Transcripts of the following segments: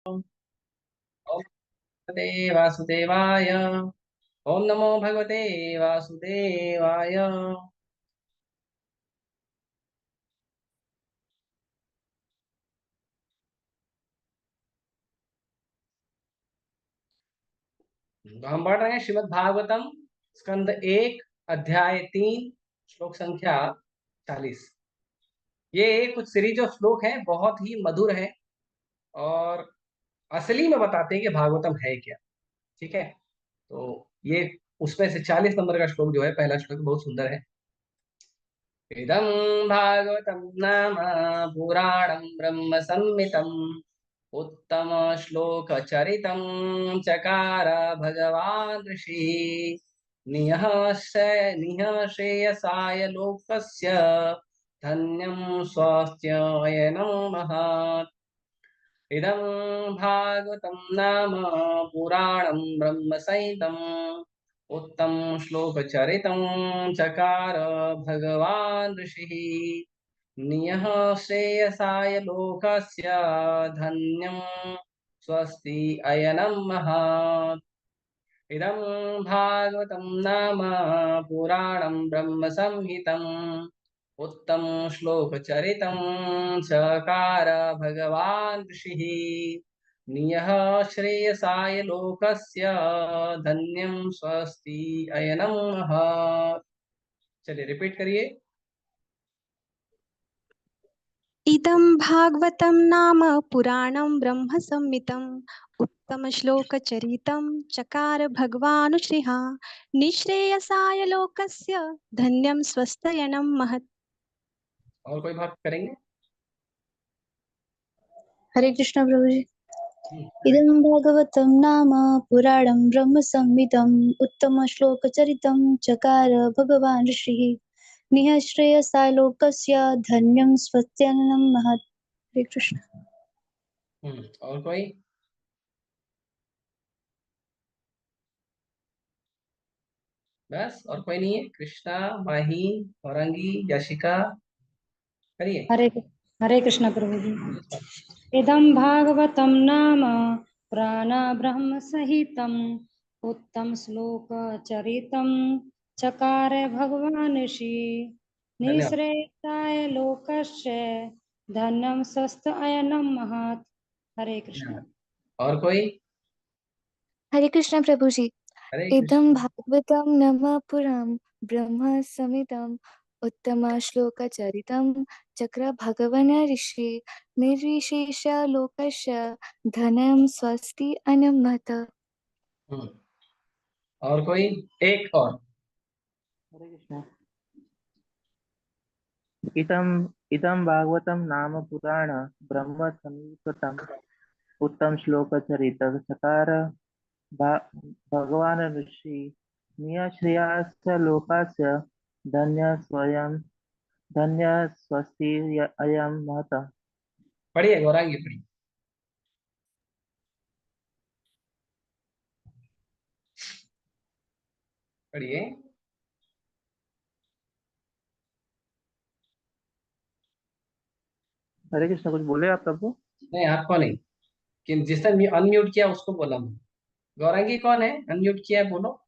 ओम भगवते वासुदेवाय। ओम नमो भगवते वासुदेवाय। तो हम पढ़ रहे हैं श्रीमद् भागवतम स्कंद 1 अध्याय 3 श्लोक संख्या 40। ये कुछ सीरीज ऑफ श्लोक हैं, बहुत ही मधुर है और असली में बताते हैं कि भागवतम है क्या। ठीक है, तो ये उसमें से 40 नंबर का श्लोक जो है, पहला श्लोक बहुत सुंदर है। इदं भागवतं नाम पुराणं ब्रह्म संहितं उत्तम श्लोक चरितं चकार भगवान् ऋषि निः श्रेयसाय लोकस्य धन्यं स्वास्थ्ययनं महत्। इदं भागवतं नाम पुराणं ब्रह्म संहितं उत्तम श्लोक चरितं चकार भगवान् ऋषिः नियः श्रेयसाय लोकस्य धन्यं स्वस्ति अयनं महत्। इदं भागवतं नाम पुराणं ब्रह्म संहितं उत्तम श्लोक चरितं चकार भगवान् ऋषिः नियः श्रेयसाय लोकस्य धन्यं स्वस्ति अयनं महत्। चलिए रिपीट करिए। इदं भागवतं नाम पुराणं ब्रह्म संहितं उत्तम श्लोक चरितं चकार भगवानुश्रीः निःश्रेयसाय लोकस्य धन्यं स्वस्त्ययनं महत्। और कोई बात करेंगे? हरे कृष्ण प्रभु जी। हम्म, इदं भागवतं नाम पुराणं ब्रह्म संहितं उत्तम श्लोक चरितं चकार भगवान् ऋषिः निःश्रेयसाय लोकस्य धन्यं स्वस्त्ययनं महत्। हरे कृष्ण। और कोई? बस और कोई नहीं है? कृष्णा, माही, औरंगी, यशिका, करिए। हरे कृष्ण प्रभु जी। इदं भागवतं नाम पुराण ब्रह्म सहितम् उत्तम श्लोक चरितं चकार भगवान् ऋषि धन्यवाद। निःश्रेयसाय लोकस्य धन्यं स्वस्त अयनं महत्। हरे कृष्ण। धन्यवाद। और कोई? हरे कृष्ण प्रभु जी। हरे इदं कृष्ण। भागवतं नाम पुराणं ब्रह्म संहितं उत्तम श्लोक चरितं चक्र भगवान् ऋषि निर्विशेष लोकस्य धनं स्वस्ति अनमत। हम्म, और कोई? एक और। हरे कृष्ण। इदं इदं भागवतं नाम पुराण ब्रह्म संहितं उत्तम श्लोक चरित चकार भगवान् ऋषि निःश्रेयस्य लोकस्य धन्य स्वस्ति अयं महतः। पढ़िए गौरांगी, पढ़िए। पढ़िए। हरे कृष्ण। कुछ बोले आप प्रभु? नहीं, आपको नहीं, कि जिसने अनम्यूट किया उसको बोला मैं। गौरांगी कौन है अनम्यूट किया है, बोलो।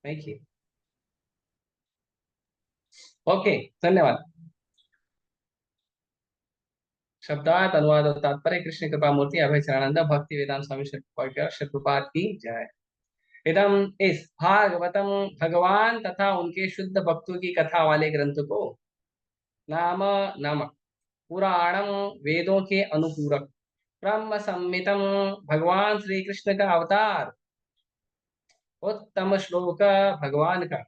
नहीं किया। ओके, धन्यवाद। शब्दार्थ अनुवाद और तात्पर्य कृष्ण कृपा मूर्ति अभय चरणानंद भक्ति वेदांत स्वामी श्री प्रभुपाद की जय। इदम, इस भागवतम, भगवान तथा उनके शुद्ध भक्तों की कथा वाले ग्रंथ को, नाम, नामक, पुराणम, वेदों के अनुपूरक, ब्रह्म संहितम, भगवान श्री कृष्ण का अवतार, उत्तम श्लोक, भगवान का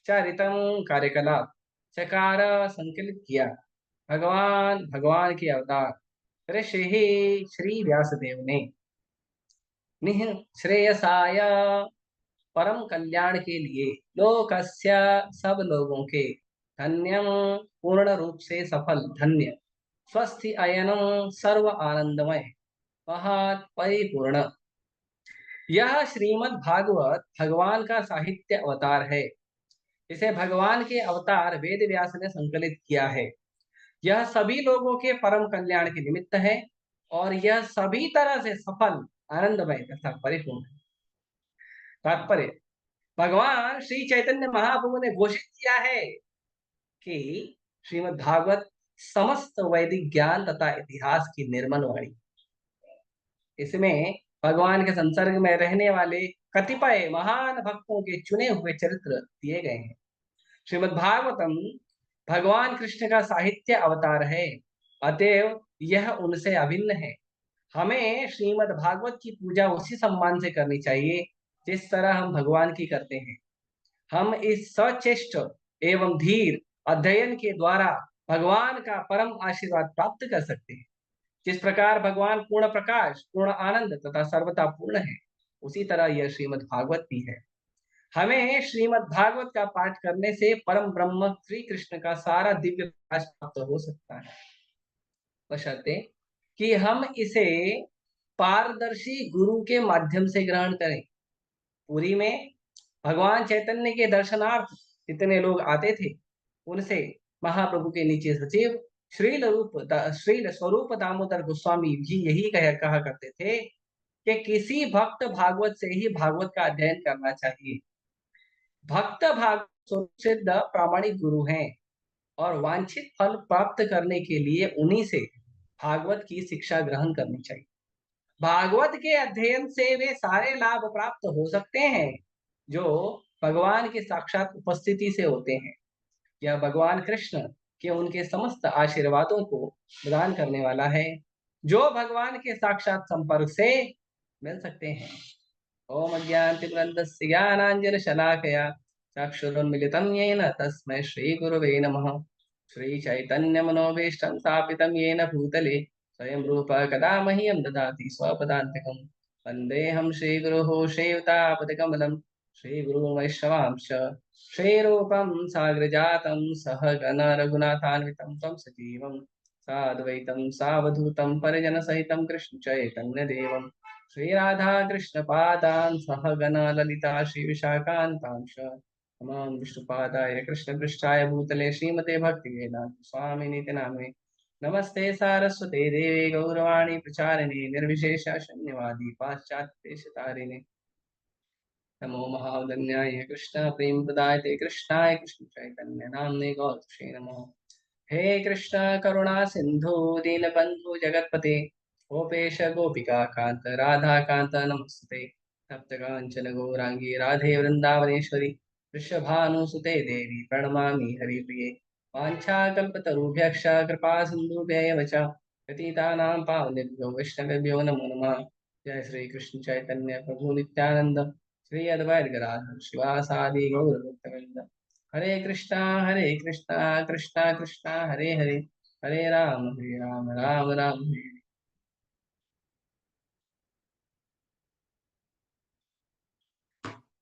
चरितम, कार्यकलाप, चकार, संकलित किया, भगवान, भगवान के अवतार ऋषि श्री व्यासदेव ने, निः श्रेयसाय, परम कल्याण के लिए, लोकस्य, सब लोगों के, धन्यम, पूर्ण रूप से सफल, धन्य, स्वस्थि अयनम, सर्व आनंदमय, महत्, परिपूर्ण। यह श्रीमद् भागवत भगवान का साहित्य अवतार है। इसे भगवान के अवतार वेद व्यास ने संकलित किया है। यह सभी लोगों के परम कल्याण के निमित्त है और यह सभी तरह से सफल, आनंदमय तथा परिपूर्ण है। तात्पर्य, भगवान श्री चैतन्य महाप्रभु ने घोषित किया है कि श्रीमद् भागवत समस्त वैदिक ज्ञान तथा इतिहास की निर्मल वाणी। इसमें भगवान के संसर्ग में रहने वाले कतिपय महान भक्तों के चुने हुए चरित्र दिए गए हैं। श्रीमद् भागवतम भगवान कृष्ण का साहित्य अवतार है, अतएव यह उनसे अभिन्न है। हमें श्रीमद् भागवत की पूजा उसी सम्मान से करनी चाहिए जिस तरह हम भगवान की करते हैं। हम इस सचेष्ट एवं धीर अध्ययन के द्वारा भगवान का परम आशीर्वाद प्राप्त कर सकते हैं। जिस प्रकार भगवान पूर्ण प्रकाश, पूर्ण आनंद तथा सर्वथा पूर्ण है, उसी तरह यह श्रीमद् भागवत भी है। हमें श्रीमद् भागवत का पाठ करने से परम ब्रह्म श्री कृष्ण का सारा दिव्य प्रकाश प्राप्त हो सकता है, बशर्ते कि हम इसे पारदर्शी गुरु के माध्यम से ग्रहण करें। पुरी में भगवान चैतन्य के दर्शनार्थ जितने लोग आते थे, उनसे महाप्रभु के नीचे सचिव श्रील स्वरूप दामोदर गोस्वामी भी यही कहा करते थे कि किसी भक्त भागवत से ही भागवत का अध्ययन करना चाहिए। भक्त भागवत सिद्ध प्रामाणिक गुरु हैं और वांछित फल प्राप्त करने के लिए उन्हीं से भागवत की शिक्षा ग्रहण करनी चाहिए। भागवत के अध्ययन से वे सारे लाभ प्राप्त हो सकते हैं जो भगवान की साक्षात उपस्थिति से होते हैं। यह भगवान कृष्ण के उनके समस्त आशीर्वादों को प्रदान करने वाला है, जो भगवान के साक्षात संपर्क से मिल सकते हैं। ओम अज्ञानतिमिरन्धस्य ज्ञानाञ्जनशलाकया चक्षुरुन्मिलितं येन तस्मै श्रीगुरवे नमः। श्रीचैतन्यमनोभीष्टं स्थापितं येन भूतले स्वयं रूप कदा मह्यं ददाति स्वपदान्तिकं। वन्देऽहं श्रीगुरुः श्रीयुतापतिकमलं श्रीगुरुं वैष्णवांश्च श्रीरूपं साग्रजातं सहगण रघुनाथान्वितं तं सजीवं साद्वैतं सावधूतं परिजनसहितं कृष्ण चैतन्यदेवं श्रीराधा कृष्ण पादान् सहगण ललिता श्रीविशाखान्तांश नमामि विष्णुपादाय कृष्णपृष्ठाय भूतले श्रीमते भक्तिवेदान्त स्वामिनीति नामे। नमस्ते सारस्वते देवे गौरवाणी प्रचारिणे निर्विशेष शून्यवादी पाश्चात्यदेशतारिणे। नमो महावदन्याय कृष्ण प्रेम प्रदायते कृष्णाय कृष्ण चैतन्य नाम्ने गौरक्षे नमो। हे कृष्ण करुणा सिंधु दीनबंधु जगतपते गोपेश गोपिका कांत राधा कांत नमस्ते। तप्त कांचन गौरांगी राधे वृंदावनेश्वरी वृषभानुसुते देवी प्रणमामि हरिप्रिये। वाञ्छाकल्पतरुभ्यश्च कृपा सिन्धुभ्येव च पतितानां पावनेभ्यो वैष्णवेभ्यो नमो नमः। जय श्री कृष्ण चैतन्य प्रभु नित्यानंद श्री अद्वैत गदाधर शिवासादि गौर भक्तवृंद। हरे कृष्णा कृष्णा कृष्णा हरे हरे, हरे राम राम राम हरे।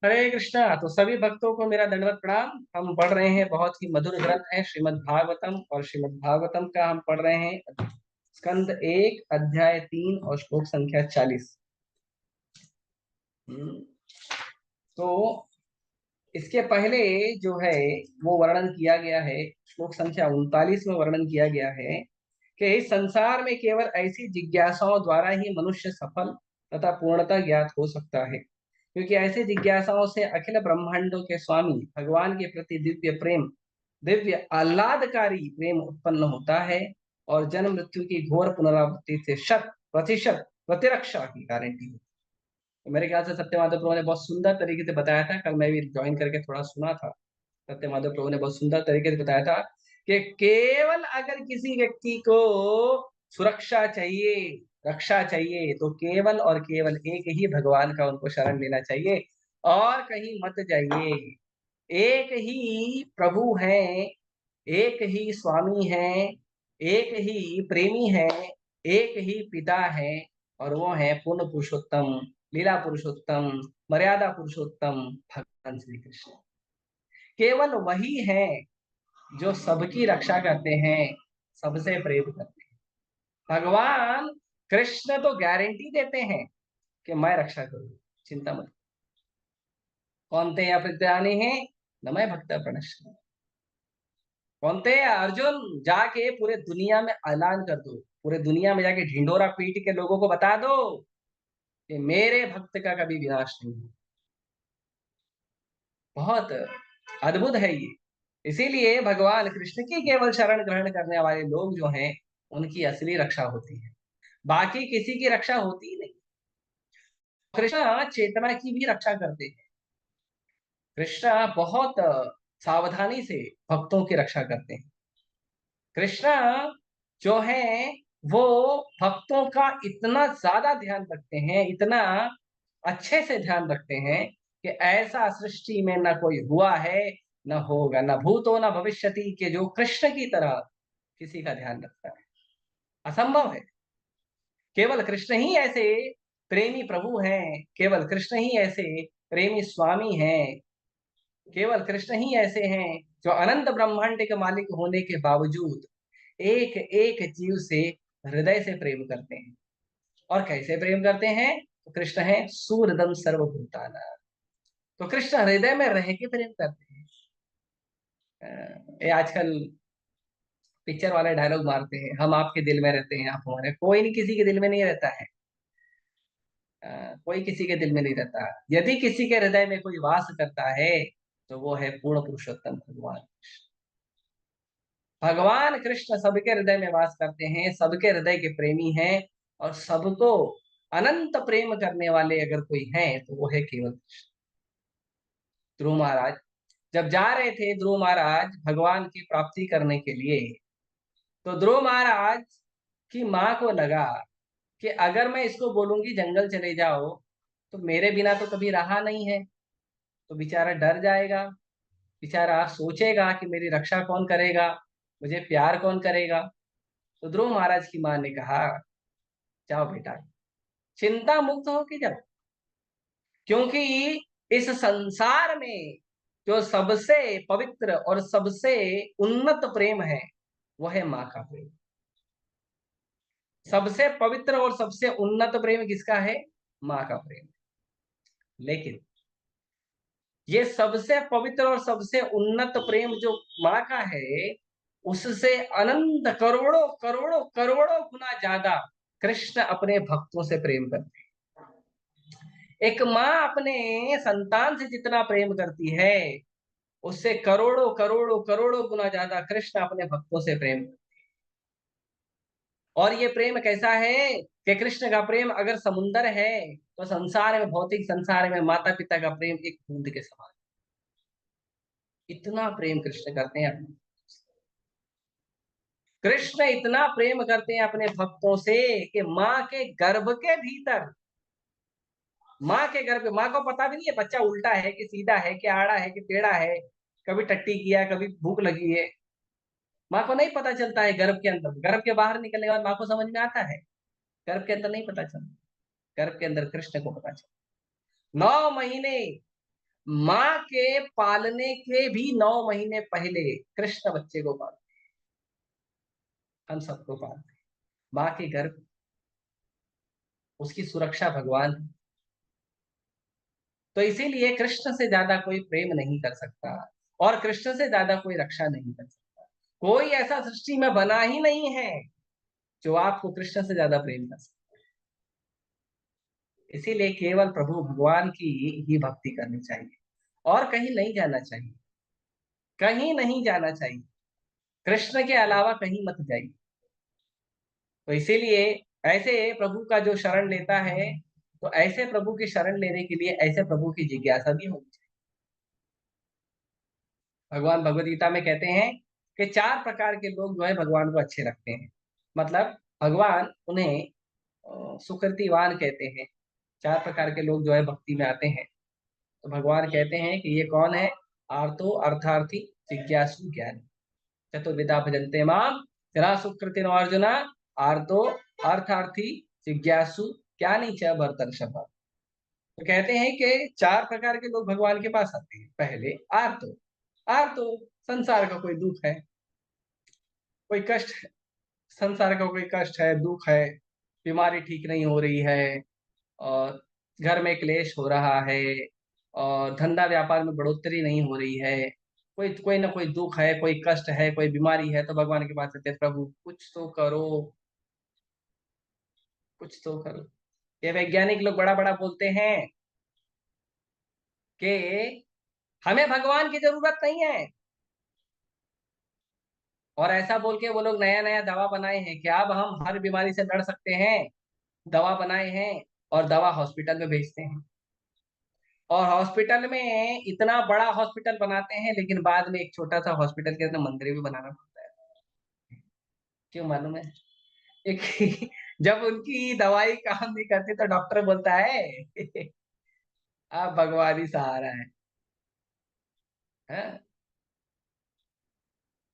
हरे कृष्णा। तो सभी भक्तों को मेरा दंडवत प्रणाम। हम पढ़ रहे हैं, बहुत ही मधुर ग्रंथ है श्रीमद् भागवतम, और श्रीमद् भागवतम का हम पढ़ रहे हैं स्कंद 1 अध्याय 3 और श्लोक संख्या 40। तो इसके पहले जो है वो वर्णन किया गया है, श्लोक संख्या 39 में वर्णन किया गया है कि इस संसार में केवल ऐसी जिज्ञासाओं द्वारा ही मनुष्य सफल तथा पूर्णता ज्ञात हो सकता है, क्योंकि ऐसे जिज्ञासाओं से अखिल ब्रह्मांडों के स्वामी भगवान के प्रति दिव्य आह्लादकारी प्रेम उत्पन्न होता है और जन्म मृत्यु की घोर पुनरावृत्ति से 100% प्रतिरक्षा की गारंटी है। तो मेरे ख्याल से सत्यमाधव प्रभु ने बहुत सुंदर तरीके से बताया था, कल मैं भी ज्वाइन करके थोड़ा सुना था। सत्यमाधव प्रभु ने बहुत सुंदर तरीके से बताया था कि केवल अगर किसी व्यक्ति को सुरक्षा चाहिए, रक्षा चाहिए, तो केवल और केवल एक ही भगवान का उनको शरण लेना चाहिए और कहीं मत जाइए। एक ही प्रभु है, एक ही स्वामी है, एक ही प्रेमी है, एक ही पिता है, और वो है पूर्ण पुरुषोत्तम, लीला पुरुषोत्तम, मर्यादा पुरुषोत्तम भगवान श्री कृष्ण। केवल वही है जो सबकी रक्षा करते हैं, सबसे प्रेम करते हैं। भगवान कृष्ण तो गारंटी देते हैं कि मैं रक्षा करूंगा, चिंता मत। कौनते या प्रत्यानी है न मैं भक्त प्रणश्य। कौनते अर्जुन, जाके पूरे दुनिया में ऐलान कर दो पूरे दुनिया में जाके ढिंडोरा पीट के लोगों को बता दो कि मेरे भक्त का कभी विनाश नहीं हो। बहुत अद्भुत है ये। इसीलिए भगवान कृष्ण की केवल शरण ग्रहण करने वाले लोग जो हैं उनकी असली रक्षा होती है, बाकी किसी की रक्षा होती ही नहीं। कृष्ण चेतना की भी रक्षा करते हैं। कृष्ण बहुत सावधानी से भक्तों की रक्षा करते हैं। कृष्ण जो है वो भक्तों का इतना ज्यादा ध्यान रखते हैं, इतना अच्छे से ध्यान रखते हैं कि ऐसा सृष्टि में न कोई हुआ है, न होगा, न भूतो न भविष्यति, के जो कृष्ण की तरह किसी का ध्यान रखता है। असंभव है। केवल कृष्ण ही ऐसे प्रेमी प्रभु हैं, केवल कृष्ण ही ऐसे प्रेमी स्वामी हैं, केवल कृष्ण ही ऐसे हैं जो अनंत ब्रह्मांड के मालिक होने के बावजूद एक एक जीव से हृदय से प्रेम करते हैं। और कैसे प्रेम करते हैं? तो कृष्ण है सूरदम सर्वभूताना, तो कृष्ण हृदय में रह के प्रेम करते हैं। ये आजकल पिक्चर वाले डायलॉग मारते हैं, हम आपके दिल में रहते हैं, आप हमारे। कोई नहीं किसी के दिल में नहीं रहता है। कोई किसी के दिल में नहीं रहता। यदि किसी के हृदय में कोई वास करता है तो वो है पूर्ण पुरुषोत्तम भगवान। भगवान कृष्ण सबके हृदय में वास करते हैं, सबके हृदय के प्रेमी हैं, और सबको अनंत प्रेम करने वाले अगर कोई हैं तो वो है केवल कृष्ण। ध्रुव महाराज जब जा रहे थे, ध्रुव महाराज भगवान की प्राप्ति करने के लिए, तो ध्रुव महाराज की माँ को लगा कि अगर मैं इसको बोलूंगी जंगल चले जाओ तो मेरे बिना तो कभी रहा नहीं है, तो बेचारा डर जाएगा, बेचारा सोचेगा कि मेरी रक्षा कौन करेगा, मुझे प्यार कौन करेगा। तो ध्रुव महाराज की माँ ने कहा, जाओ बेटा, चिंता मुक्त हो के जाओ, क्योंकि इस संसार में जो सबसे पवित्र और सबसे उन्नत प्रेम है वो है माँ का प्रेम। सबसे पवित्र और सबसे उन्नत प्रेम किसका है? माँ का प्रेम। लेकिन ये सबसे पवित्र और सबसे उन्नत प्रेम जो माँ का है, उससे अनंत करोड़ों करोड़ों करोड़ों गुना ज्यादा कृष्ण अपने भक्तों से प्रेम करते हैं। एक माँ अपने संतान से जितना प्रेम करती है, उससे करोड़ों करोड़ों करोड़ों गुना ज्यादा कृष्ण अपने भक्तों से प्रेम करते हैं। और ये प्रेम कैसा है कि कृष्ण का प्रेम अगर समुंदर है तो संसार में, भौतिक संसार में माता पिता का प्रेम एक बूंद के समान। इतना प्रेम कृष्ण करते हैं अपने, कृष्ण इतना प्रेम करते हैं अपने भक्तों से कि माँ के गर्भ के भीतर, माँ के गर्भ, माँ को पता भी नहीं है बच्चा उल्टा है कि सीधा है कि आड़ा है कि टेढ़ा है, कभी टट्टी किया, कभी भूख लगी है, माँ को नहीं पता चलता है। गर्भ के अंदर, गर्भ के बाहर निकलने के बाद माँ को समझ में आता है, गर्भ के अंदर नहीं पता चलता। गर्भ के अंदर कृष्ण को पता चलता। 9 महीने, माँ के पालने के भी 9 महीने पहले कृष्ण बच्चे को पालते, हम सबको पालते। माँ के गर्भ, उसकी सुरक्षा भगवान। तो इसीलिए कृष्ण से ज्यादा कोई प्रेम नहीं कर सकता, और कृष्ण से ज्यादा कोई रक्षा नहीं कर सकता। कोई ऐसा सृष्टि में बना ही नहीं है जो आपको कृष्ण से ज्यादा प्रेम कर सकता। इसीलिए केवल प्रभु भगवान की ही भक्ति करनी चाहिए, और कहीं नहीं जाना चाहिए, कहीं नहीं जाना चाहिए, कृष्ण के अलावा कहीं मत जाइए। तो इसीलिए ऐसे प्रभु का जो शरण लेता है, तो ऐसे प्रभु की शरण लेने के लिए ऐसे प्रभु की जिज्ञासा भी होनी चाहिए। भगवान भगवद गीता में कहते हैं कि 4 प्रकार के लोग जो है भगवान को अच्छे लगते हैं। मतलब भगवान उन्हें सुकृतिवान कहते हैं। 4 प्रकार के लोग जो है भक्ति में आते हैं, तो भगवान कहते हैं कि ये कौन है? आर्तो अर्थार्थी जिज्ञासु ज्ञानी चतुर्विधा भजन्ते माम जरा सुकृतिनो अर्जुना आर्तो अर्थार्थी जिज्ञासु ज्ञानी च भरतर्षभ। तो कहते हैं कि 4 प्रकार के लोग भगवान के पास आते हैं। पहले आर्तो, आर्तो संसार का कोई दुख है, कोई कष्ट है, संसार का कोई कष्ट है, दुख है, बीमारी ठीक नहीं हो रही है, और घर में क्लेश हो रहा है, और धंधा व्यापार में बढ़ोतरी नहीं हो रही है, कोई कोई ना कोई दुख है, कोई कष्ट है, कोई बीमारी है, तो भगवान के पास आते हैं, प्रभु कुछ तो करो, कुछ तो करो। ये वैज्ञानिक लोग बड़ा बड़ा बोलते हैं कि हमें भगवान की जरूरत नहीं है, और ऐसा बोल के वो लोग नया नया दवा बनाए हैं कि अब हम हर बीमारी से लड़ सकते हैं। दवा बनाए हैं और दवा हॉस्पिटल में भेजते हैं, और हॉस्पिटल में इतना बड़ा हॉस्पिटल बनाते हैं, लेकिन बाद में एक छोटा सा हॉस्पिटल के अंदर मंदिर भी बनाना पड़ता है। क्यों मालूम है? एक जब उनकी दवाई काम नहीं करती तो डॉक्टर बोलता है आप भगवान ही सहारा है, हाँ?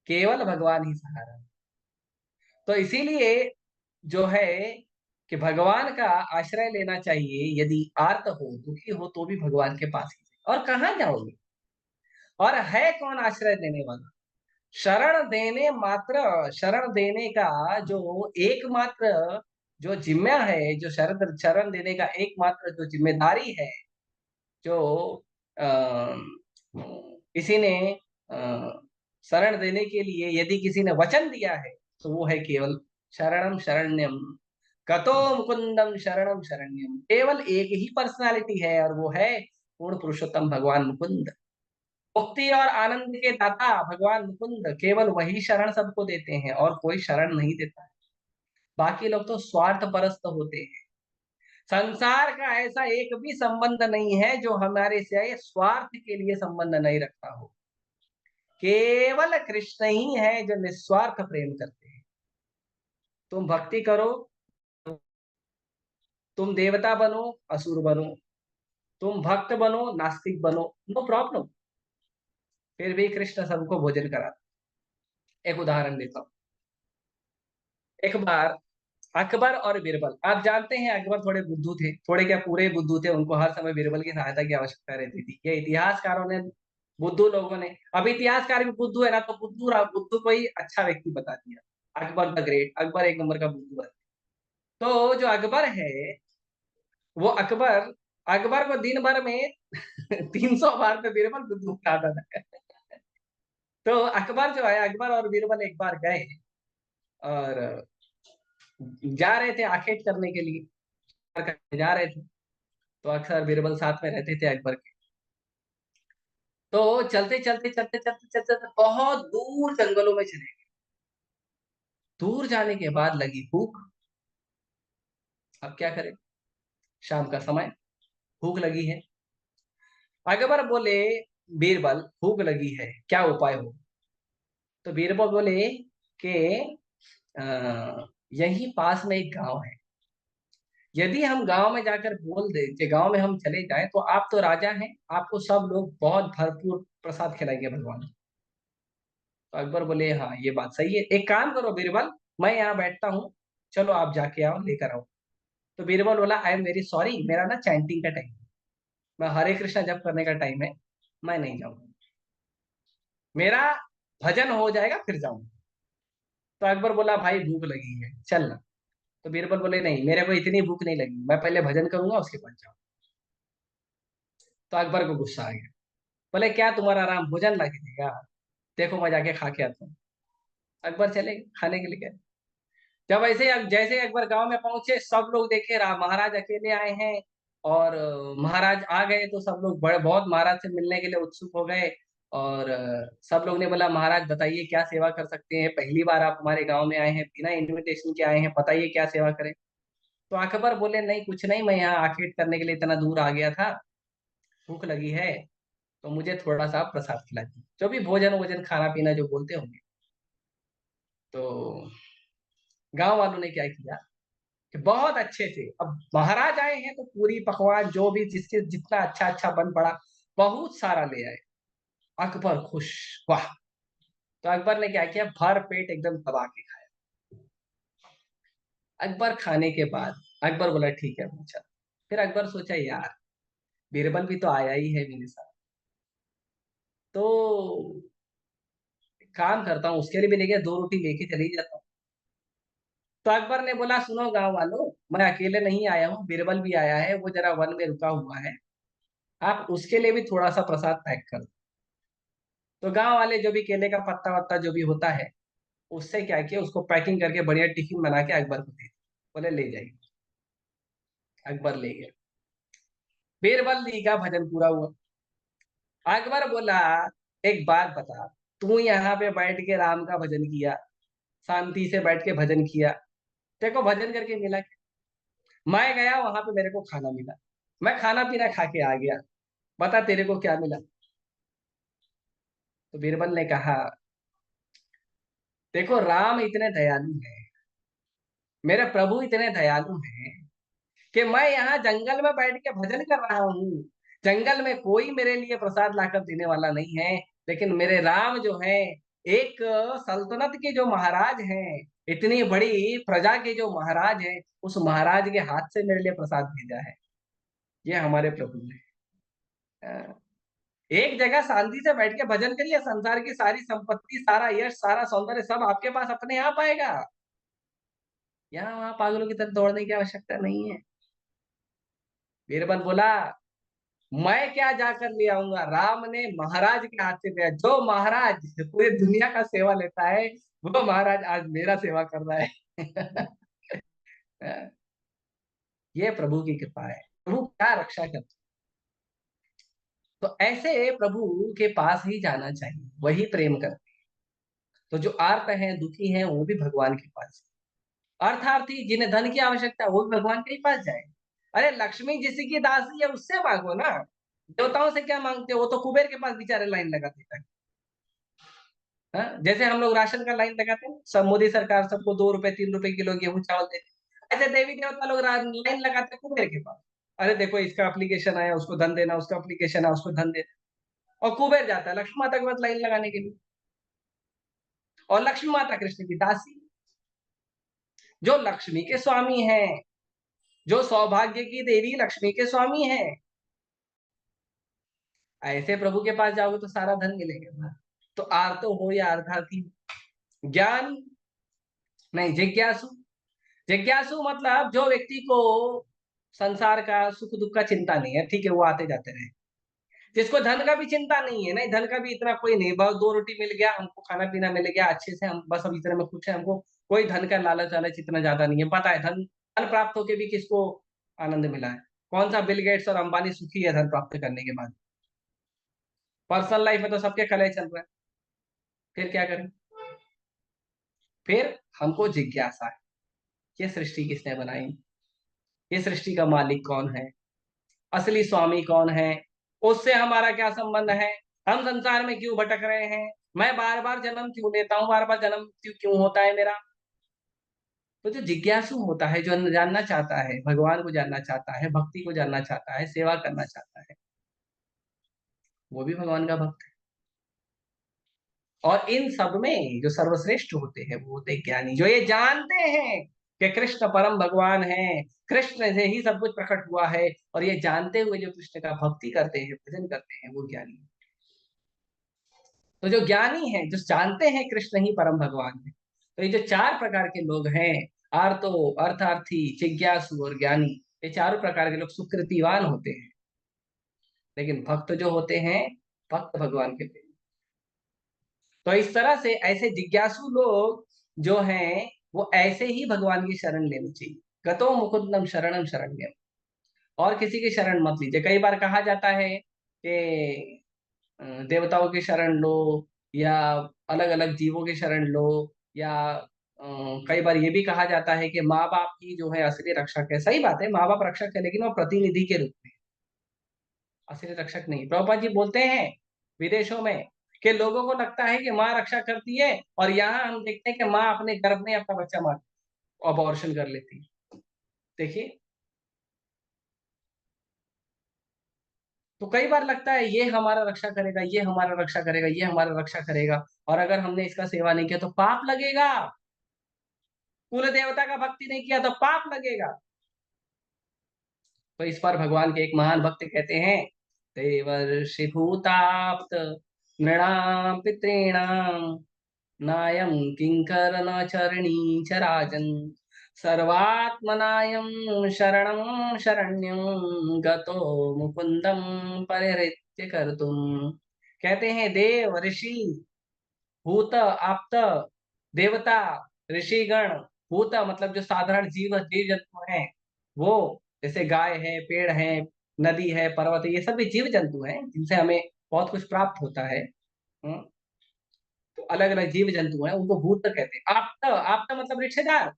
केवल भगवान ही सहारा है। तो इसीलिए जो है कि भगवान का आश्रय लेना चाहिए। यदि आर्त हो, दुखी हो, तो भी भगवान के पास ही जाए। और कहाँ जाओगे? और है कौन आश्रय देने वाला? शरण देने मात्र, शरण देने का जो एकमात्र जो जिम्मा है, जो शरण शरण देने का एकमात्र जो जिम्मेदारी है, जो अ, किसी ने अ, शरण देने के लिए यदि किसी ने वचन दिया है, तो वो है केवल शरणम शरण्यम, कतो मुकुंदम शरणम शरण्यम। केवल एक ही पर्सनालिटी है, और वो है पूर्ण पुरुषोत्तम भगवान मुकुंद। मुक्ति और आनंद के दाता भगवान मुकुंद, केवल वही शरण सबको देते हैं, और कोई शरण नहीं देता है। बाकी लोग तो स्वार्थ परस्त होते हैं। संसार का ऐसा एक भी संबंध नहीं है जो हमारे से स्वार्थ के लिए संबंध नहीं रखता हो। केवल कृष्ण ही है जो निस्वार्थ प्रेम करते हैं। तुम भक्ति करो, तुम देवता बनो, असुर बनो, तुम भक्त बनो, नास्तिक बनो, नो प्रॉब्लम, फिर भी कृष्ण सबको भोजन कराते। एक उदाहरण देता हूँ। एक बार अकबर और बीरबल, आप जानते हैं अकबर थोड़े बुद्धू थे, थोड़े क्या पूरे बुद्धू थे, उनको हर समय बीरबल की सहायता की आवश्यकता रहती थी। ये इतिहासकारों ने, बुद्धू लोगों ने, अब इतिहासकार भी बुद्धू है ना, तो बुद्धू बुद्धू को ही अच्छा व्यक्ति बता दिया। अकबर द ग्रेट, अकबर एक नंबर का बुद्धू है। तो जो अकबर है, वो अकबर, अकबर को दिन भर में 300 बार तो बीरबल बुद्धू कहता था। तो अकबर जो है, अकबर और बीरबल एक बार गए और जा रहे थे आखेट करने के लिए, जा रहे थे। तो अक्सर बीरबल साथ में रहते थे अकबर के। तो चलते चलते चलते चलते चलते चलते बहुत दूर जंगलों में चले गए। दूर जाने के बाद लगी भूख। अब क्या करें? शाम का समय, भूख लगी है। अकबर बोले, बीरबल भूख लगी है, क्या उपाय हो? तो बीरबल बोले कि यहीं पास में एक गांव है, यदि हम गांव में जाकर बोल दे कि गांव में हम चले जाएं, तो आप तो राजा हैं, आपको सब लोग बहुत भरपूर प्रसाद खिलाएंगे भगवान। तो अकबर बोले हाँ ये बात सही है, एक काम करो बीरबल, मैं यहाँ बैठता हूँ, चलो आप जाके आओ, लेकर आओ। तो बीरबल बोला आई एम वेरी सॉरी, मेरा ना चैंटिंग का टाइम है, मैं हरे कृष्णा जप करने का टाइम है, मैं नहीं जाऊंगा, मेरा भजन हो जाएगा फिर जाऊंगा। तो अकबर बोला भाई भूख लगी है, चलना। तो बीरबल बोले नहीं, मेरे को इतनी भूख नहीं लगी, मैं पहले भजन करूंगा उसके बाद जाऊंगा। तो अकबर को गुस्सा आ गया, बोले क्या तुम्हारा राम भोजन ला के देगा? देखो मैं जाके खा के आता हूँ। अकबर चले गए खाने के लिए गए। जब ऐसे जैसे अकबर गांव में पहुंचे, सब लोग देखे महाराज अकेले आए हैं, और महाराज आ गए तो सब लोग बड़े बहुत महाराज से मिलने के लिए उत्सुक हो गए। और सब लोग ने बोला महाराज बताइए क्या सेवा कर सकते हैं, पहली बार आप हमारे गांव में आए हैं, बिना इनविटेशन के आए हैं, बताइए क्या सेवा करें। तो अकबर बोले नहीं कुछ नहीं, मैं यहाँ आखेट करने के लिए इतना दूर आ गया था, भूख लगी है, तो मुझे थोड़ा सा प्रसाद खिला दीजिए, जो भी भोजन वोजन खाना पीना जो बोलते होंगे। तो गांव वालों ने क्या किया कि बहुत अच्छे से, अब महाराज आए हैं तो पूरी पकवान जो भी जिसके जितना अच्छा अच्छा बन पड़ा, बहुत सारा ले आए। अकबर खुश, वाह। तो अकबर ने क्या किया, भर पेट एकदम दबा के खाया। अकबर खाने के बाद अकबर बोला ठीक है पूछा। फिर अकबर सोचा यार बीरबल भी तो आया ही है मेरे साथ, तो काम करता हूँ उसके लिए भी लेके 2 रोटी लेके चली जाता हूँ। तो अकबर ने बोला सुनो गांव वालों, मैं अकेले नहीं आया हूँ, बीरबल भी आया है, वो जरा वन में रुका हुआ है, आप उसके लिए भी थोड़ा सा प्रसाद पैक कर दो। तो गांव वाले जो भी केले का पत्ता वत्ता जो भी होता है, उससे क्या किया, उसको पैकिंग करके बढ़िया टिफिन बना के अकबर को दे दिया, बोले ले जाइए। अकबर ले गया। बीरबल जी का भजन पूरा हुआ। अकबर बोला, एक बात बता, तू यहाँ पे बैठ के राम का भजन किया, शांति से बैठ के भजन किया, तेरे को भजन करके मिला क्या? मैं गया वहां पे, मेरे को खाना मिला, मैं खाना पीना खा के आ गया, बता तेरे को क्या मिला? तो बीरबल ने कहा, देखो राम इतने दयालु हैं, मेरे प्रभु इतने दयालु हैं कि मैं यहाँ जंगल में बैठ के भजन कर रहा हूँ, जंगल में कोई मेरे लिए प्रसाद लाकर देने वाला नहीं है, लेकिन मेरे राम जो है, एक सल्तनत के जो महाराज हैं, इतनी बड़ी प्रजा के जो महाराज हैं, उस महाराज के हाथ से मेरे लिए प्रसाद भेजा है। ये हमारे प्रभु ने। एक जगह शांति से बैठ के भजन करिए, संसार की सारी संपत्ति, सारा यश, सारा सौंदर्य सब आपके पास अपने आप आएगा। यहाँ वहां पागलों की तरह दौड़ने की आवश्यकता नहीं है। बीरबल बोला, मैं क्या जाकर ले आऊंगा, राम ने महाराज के हाथ से दिया। जो महाराज पूरी दुनिया का सेवा लेता है, वो महाराज आज मेरा सेवा कर रहा है। ये प्रभु की कृपा है। प्रभु क्या रक्षा करते, तो ऐसे प्रभु के पास ही जाना चाहिए, वही प्रेम करते। तो जो आर्त हैं, दुखी हैं, वो भी भगवान के पास, अर्थार्थी जिन्हें धन की आवश्यकता है, वो भी भगवान के ही पास जाए। अरे लक्ष्मी जिसी की दासी है, उससे मांगो ना, देवताओं से क्या मांगते हो? वो तो कुबेर के पास बेचारे लाइन लगाते हैं। हाँ? जैसे हम लोग राशन का लाइन लगाते हैं, सब मोदी सरकार सबको 2 रुपए 3 रुपए किलो गेहूं चावल देते हैं, ऐसे देवी देवता लोग लाइन लगाते हैं कुबेर के पास। अरे देखो इसका एप्लीकेशन आया, उसको धन देना, उसका एप्लीकेशन आया, उसको धन देना, और कुबेर जाता है लक्ष्मी माता के पास लाइन लगाने के लिए। और लक्ष्मी माता कृष्ण की दासी, जो लक्ष्मी के स्वामी है, जो सौभाग्य की देवी लक्ष्मी के स्वामी है, ऐसे प्रभु के पास जाओगे तो सारा धन मिलेगा ना। तो आर्तो हो या अर्थार्थी, ज्ञान नहीं, जिज्ञासु। जिज्ञासु मतलब जो व्यक्ति को संसार का सुख दुख का चिंता नहीं है, ठीक है, वो आते जाते रहे। जिसको धन का भी चिंता नहीं है, नहीं धन का भी इतना कोई नहीं, बस 2 रोटी मिल गया हमको, खाना पीना मिल गया अच्छे से, हम बस हम इतने में खुश है, हमको कोई धन का लालच वालच इतना ज्यादा नहीं है। पता है धन, धन प्राप्त होके भी किसको आनंद मिला है? कौन सा बिल गेट्स और अंबानी सुखी है धन प्राप्त करने के बाद? पर्सनल लाइफ में तो सबके कलह चल रहा है। फिर क्या करें? फिर हमको जिज्ञासा है, ये सृष्टि किसने बनाई, ये सृष्टि का मालिक कौन है, असली स्वामी कौन है, उससे हमारा क्या संबंध है, हम संसार में क्यों भटक रहे हैं, मैं बार बार जन्म क्यों लेता हूँ, बार बार जन्म क्यों होता है मेरा। तो जो जिज्ञासु होता है, जो जानना चाहता है, भगवान को जानना चाहता है, भक्ति को जानना चाहता है, सेवा करना चाहता है, वो भी भगवान का भक्त है। और इन सब में जो सर्वश्रेष्ठ होते हैं वो होते ज्ञानी, जो ये जानते हैं कि कृष्ण परम भगवान है, कृष्ण से ही सब कुछ प्रकट हुआ है, और ये जानते हुए जो कृष्ण का भक्ति करते हैं, भजन करते हैं, वो ज्ञानी है। तो जो ज्ञानी है, जो जानते हैं कृष्ण ही परम भगवान है, तो ये जो 4 प्रकार के लोग हैं, आर्तो, अर्थार्थी, जिज्ञासु और ज्ञानी, ये चारों प्रकार के लोग सुकृतिवान होते हैं। लेकिन भक्त जो होते हैं, भक्त भगवान के लिए, तो इस तरह से ऐसे जिज्ञासु लोग जो हैं, वो ऐसे ही भगवान की शरण लेनी चाहिए। गतो मुकुंदम शरणम शरण्यम, और किसी की शरण मत लीजिए। कई बार कहा जाता है कि देवताओं की शरण लो, या अलग अलग जीवों की शरण लो, या कई बार ये भी कहा जाता है कि माँ बाप की जो है असली रक्षक है। सही बात है, माँ बाप रक्षक है, लेकिन वो प्रतिनिधि के रूप में, असली रक्षक नहीं। प्रभुपाद जी बोलते हैं विदेशों में कि लोगों को लगता है कि माँ रक्षा करती है, और यहाँ हम देखते हैं कि माँ अपने गर्भ में अपना बच्चा मार अबॉर्शन कर लेती है। देखिए, तो कई बार लगता है ये हमारा रक्षा करेगा, ये हमारा रक्षा करेगा, ये हमारा रक्षा करेगा, और अगर हमने इसका सेवा नहीं किया तो पाप लगेगा, कुल देवता का भक्ति नहीं किया तो पाप लगेगा। तो इस पर भगवान के एक महान भक्त कहते हैं, देवर्षि भूताप्त नृणाम पितॄणाम नायम किंकर न चरणी च राजन सर्वात्मनायम शरणं शरण्यं गतो मुकुंदम परिहृत्य कर्तुम। कहते हैं देव, ऋषि, भूत, आप्त, देवता, ऋषिगण, भूत मतलब जो साधारण जीव जीव जंतु हैं वो, जैसे गाय है, पेड़ है, नदी है, पर्वत है, ये सब भी जीव जंतु हैं जिनसे हमें बहुत कुछ प्राप्त होता है। हम्म, तो अलग अलग जीव जंतु हैं, उनको भूत कहते हैं। आप्त, आप्त मतलब रिश्तेदार,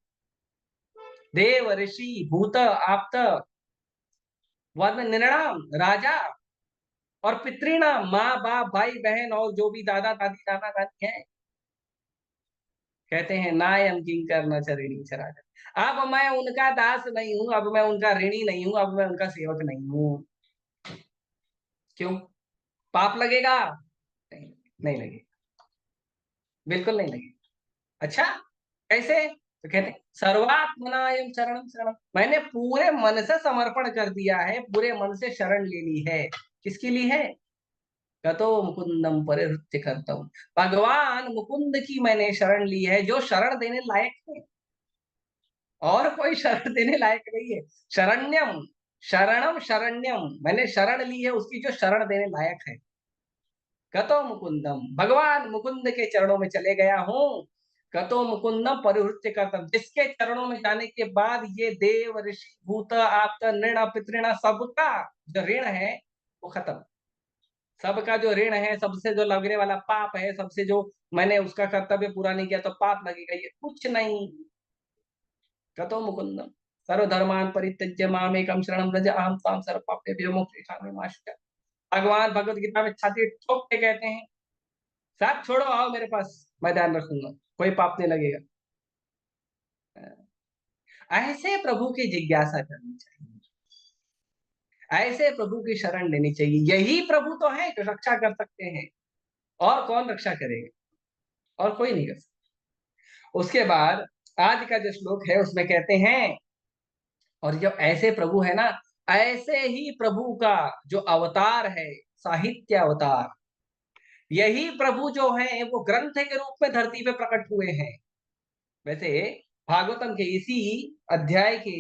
देव, ऋषि, भूत, आप्त, बाद में निर्णाम, राजा, और पितृणाम, माँ बाप, भाई बहन, और जो भी दादा दादी नाना नानी है। कहते हैं नायम किंकर न चरिणी चराचर। अब मैं उनका दास नहीं हूं, अब मैं उनका ऋणी नहीं हूं, अब मैं उनका सेवक नहीं हूं। क्यों? पाप लगेगा? नहीं, नहीं लगेगा, बिल्कुल नहीं लगेगा। अच्छा, कैसे? तो कहते हैं सर्वात्मनायम शरणम शरणम, मैंने पूरे मन से समर्पण कर दिया है, पूरे मन से शरण ले ली है। किसकी ली है? कतो मुकुंदम परिहृत्य करता हूं, भगवान मुकुंद की मैंने शरण ली है, जो शरण देने लायक है, और कोई शरण देने लायक नहीं है। शरण्यम, शरणम शरण्यम, मैंने शरण ली है उसकी जो शरण देने लायक है। कतो मुकुंदम, भगवान मुकुंद के चरणों में चले गया हूं। कतो मुकुंदम परिहृत्य करतम, जिसके चरणों में जाने के बाद ये देव, ऋषि, भूत, आपका नृण, पितृण, सबका जो ऋण है वो खत्म। सबका जो ऋण है, सबसे जो लगने वाला पाप है, सबसे जो मैंने उसका कर्तव्य पूरा नहीं किया तो पाप लगेगा, ये कुछ नहीं। कतो मुकुंदम सर्वधर्मान परित्यज्य मामेकं शरणं व्रज अहं त्वां सर्वपापेभ्यो मोक्षयिष्यामि मा शुचः। भगवान भगवत गीता में छाती ठोक के कहते हैं, सब छोड़ो, आओ मेरे पास, मैं ध्यान रखूंगा, कोई पाप नहीं लगेगा। ऐसे प्रभु की जिज्ञासा करनी चाहिए, ऐसे प्रभु की शरण लेनी चाहिए। यही प्रभु तो है जो रक्षा कर सकते हैं, और कौन रक्षा करेगा? और कोई नहीं कर सकता। उसके बाद आज का जो श्लोक है उसमें कहते हैं, और जब ऐसे प्रभु है ना, ऐसे ही प्रभु का जो अवतार है, साहित्य अवतार, यही प्रभु जो है वो ग्रंथ के रूप में धरती पे प्रकट हुए हैं। वैसे भागवतम के इसी अध्याय के